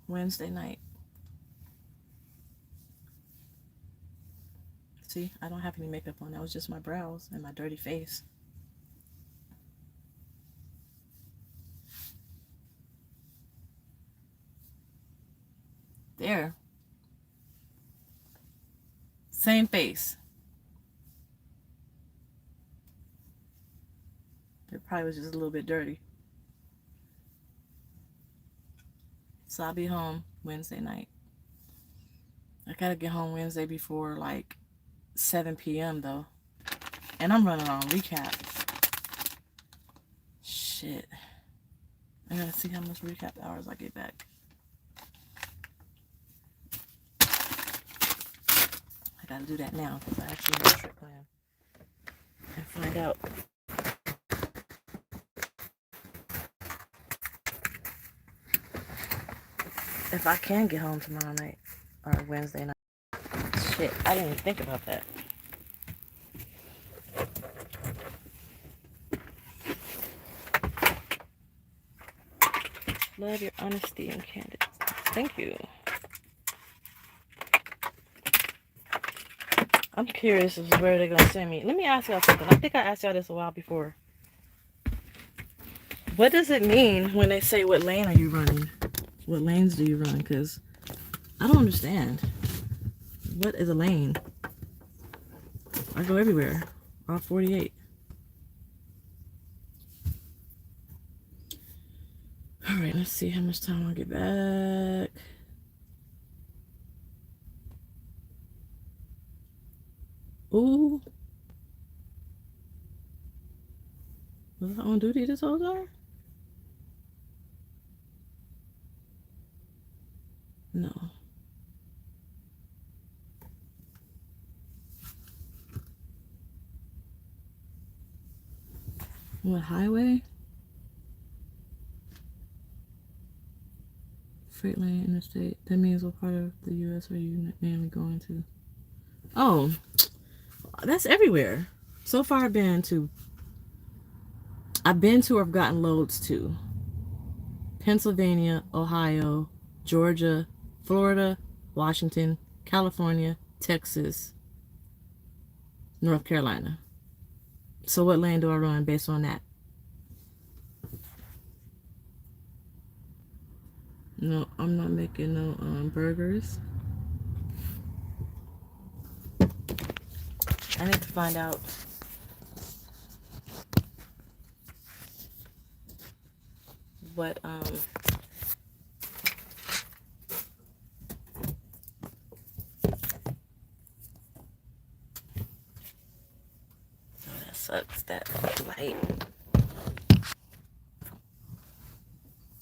Wednesday night. See, I don't have any makeup on. That was just my brows and my dirty face. there. Same face. It probably was just a little bit dirty. So I'll be home Wednesday night. I gotta get home Wednesday before like 7 p.m. though. And I'm running on recap. Shit. I gotta see how much recap hours I get back. I gotta do that now because I actually have a trip plan. And find out. If I can get home tomorrow night or Wednesday night. Shit, I didn't even think about that. Love your honesty and candor. Thank you. I'm curious as to where they're gonna send me. Let me ask y'all something. I think I asked y'all this a while before. What does it mean when they say what lane are you running? What lanes do you run? Because I don't understand. What is a lane? I go everywhere. All 48. All right, let's see how much time I'll get back. Ooh. Was I on duty this whole time? No. What highway? Freight lane, interstate. That means what part of the U.S. are you mainly going to? Oh, that's everywhere. So far, I've been to or I've gotten loads to Pennsylvania, Ohio, Georgia, Florida, Washington, California, Texas, North Carolina. So what lane do I run based on that? No, I'm not making no burgers. I need to find out what oh, that sucks, that light.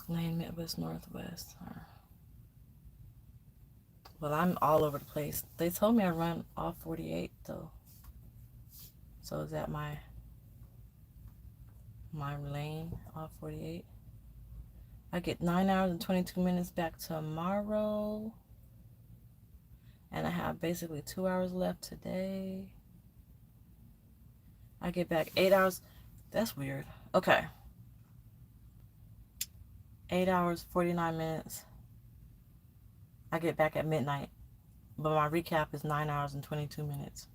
Lane Midwest Northwest. Well, I'm all over the place. They told me I run all 48 though. So is that my lane, all 48? I get 9 hours and 22 minutes back tomorrow. And I have basically 2 hours left today. I get back 8 hours. That's weird. Okay. 8 hours, 49 minutes. I get back at midnight. But my recap is 9 hours and 22 minutes.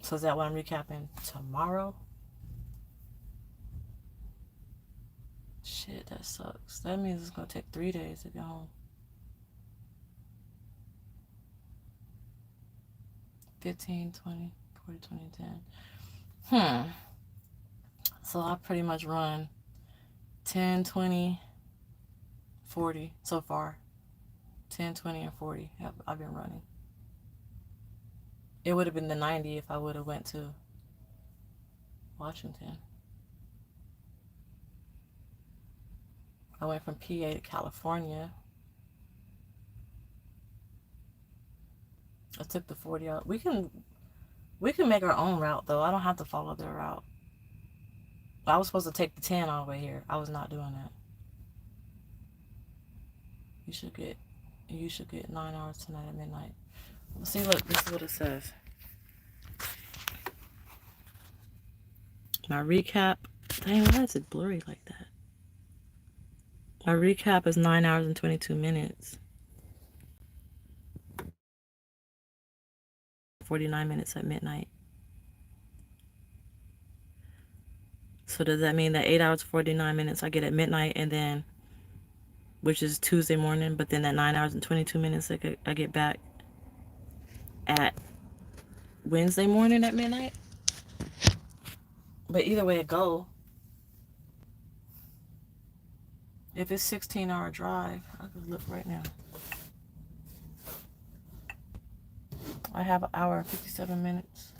So is that what I'm recapping tomorrow? Shit, that sucks. That means it's going to take 3 days to get home. 15, 20, 40, 20, 10. So I pretty much run 10, 20, 40 so far. 10, 20, and 40 I've been running. It would have been the 90 if I would have went to Washington. I went from PA to California. I took the 40 out. We can make our own route though. I don't have to follow their route. I was supposed to take the 10 all the way here. I was not doing that. You should get 9 hours tonight at midnight. Let's see, look, this is what it says. My recap. Dang, why is it blurry like that? My recap is 9 hours and 22 minutes. 49 minutes at midnight. So does that mean that 8 hours 49 minutes I get at midnight, and then which is Tuesday morning, but then at 9 hours and 22 minutes, I get back at Wednesday morning at midnight. But either way it go, if it's 16-hour drive, I could look right now. I have an hour and 57 minutes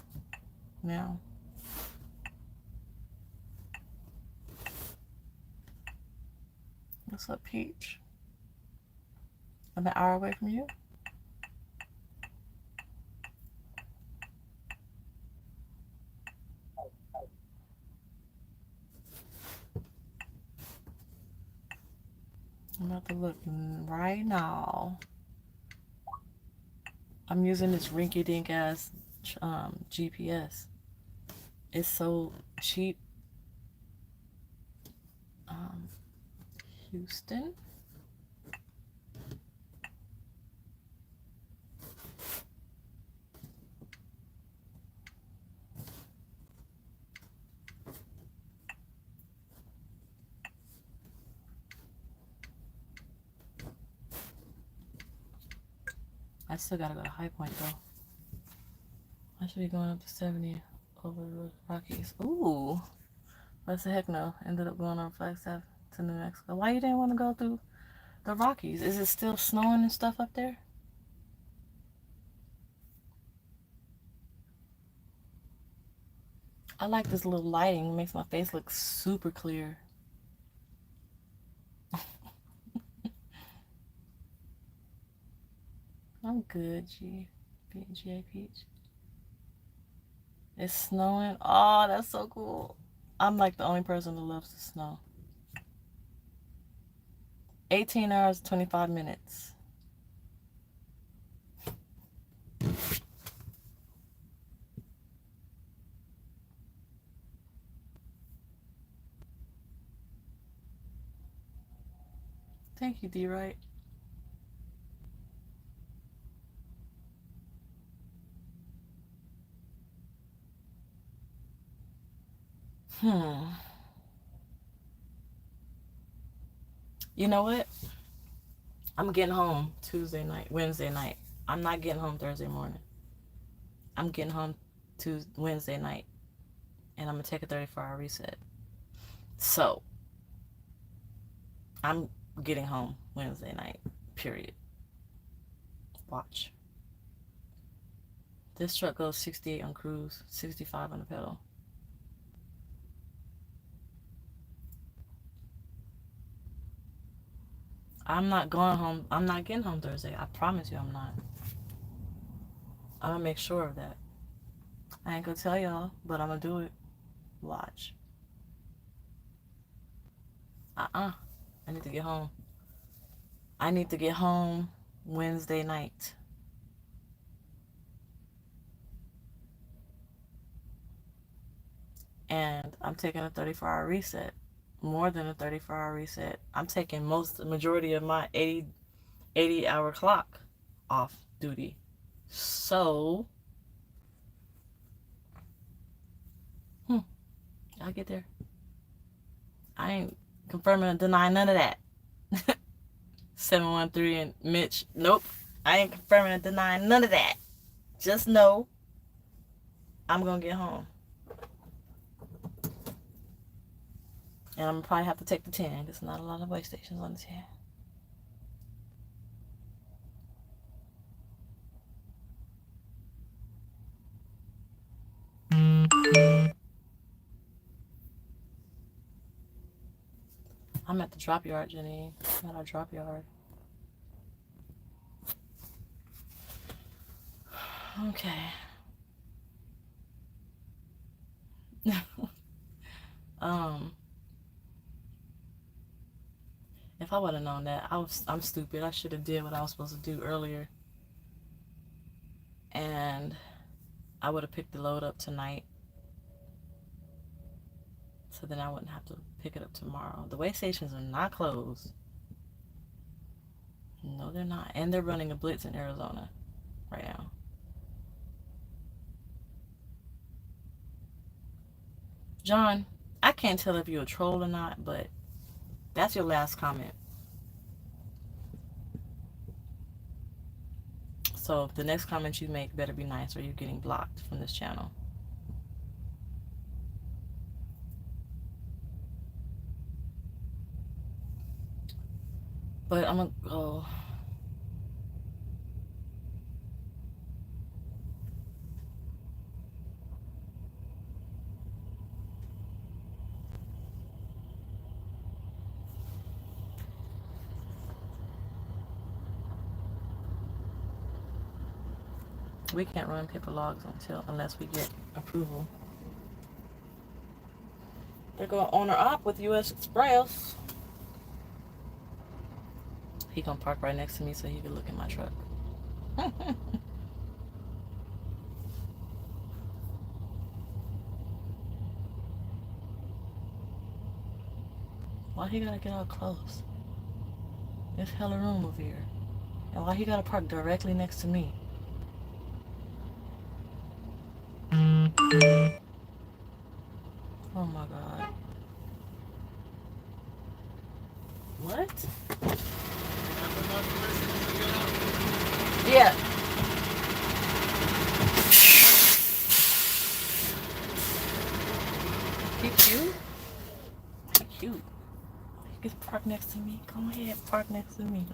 now. What's up, Peach? I'm an hour away from you. I'm about to look right now. I'm using this rinky-dink ass GPS. It's so cheap. Houston. I still gotta go to High Point though. I should be going up to 70 over the Rockies. Ooh, what the heck no? Ended up going on Flagstaff to New Mexico. Why you didn't want to go through the Rockies? Is it still snowing and stuff up there? I like this little lighting. It makes my face look super clear. I'm good, G.A. Peach. It's snowing. Oh, that's so cool. I'm like the only person who loves the snow. 18 hours, 25 minutes. Thank you, D-Right. You know what? I'm getting home Wednesday night. I'm not getting home Thursday morning. I'm getting home Wednesday night. And I'm going to take a 34-hour reset. So, I'm getting home Wednesday night, period. Watch. This truck goes 68 on cruise, 65 on the pedal. I'm not going home. I'm not getting home Thursday. I promise you I'm not. I'm going to make sure of that. I ain't going to tell y'all, but I'm going to do it. Watch. I need to get home. I need to get home Wednesday night. And I'm taking a 34-hour reset. More than a 34-hour reset. I'm taking the majority of my 80-hour clock off duty. So, I'll get there. I ain't confirming or denying none of that. 713 and Mitch. Nope. I ain't confirming or denying none of that. Just know I'm going to get home. And I'm going to probably have to take the 10. There's not a lot of way stations on the 10. I'm at the drop yard, Jenny. I'm at our drop yard. Okay. If I would have known that, I'm stupid. I should have did what I was supposed to do earlier. And I would have picked the load up tonight. So then I wouldn't have to pick it up tomorrow. The way stations are not closed. No, they're not. And they're running a blitz in Arizona right now. John, I can't tell if you're a troll or not, but that's your last comment. So the next comment you make better be nice, or you're getting blocked from this channel. But I'm gonna go. We can't run paper logs unless we get approval. They're going owner op with U.S. Express. He gonna park right next to me so he can look in my truck. Why he gotta get all close? There's hella room over here. And why he gotta park directly next to me? Oh my god. What? Yeah. He cute? He cute. He can park next to me. Go ahead, park next to me.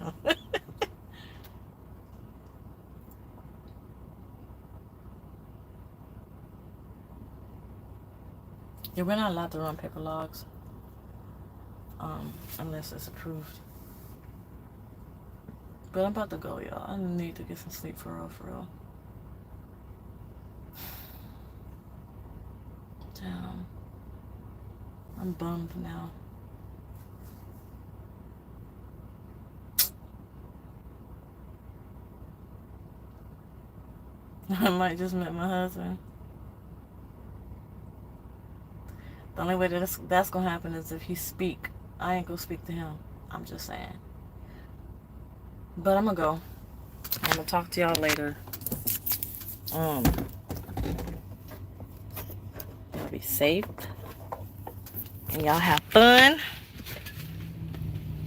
Yeah, we're not allowed to run paper logs unless it's approved. But I'm about to go, y'all. I need to get some sleep for real, for real. Damn. I'm bummed now. I might just met my husband. The only way that's gonna happen is if he speak. I ain't gonna speak to him. I'm just saying. But I'm gonna go. I'm gonna talk to y'all later. Y'all be safe. And y'all have fun.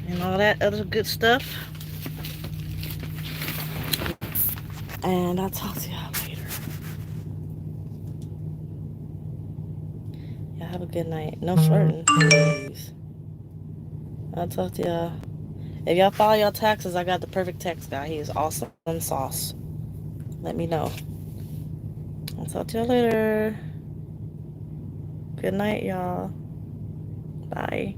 And all that other good stuff. And I'll talk to y'all later. Y'all have a good night. No flirting, please. I'll talk to y'all. If y'all follow y'all taxes, I got the perfect text guy. He is awesome sauce. Let me know. I'll talk to y'all later. Good night, y'all. Bye.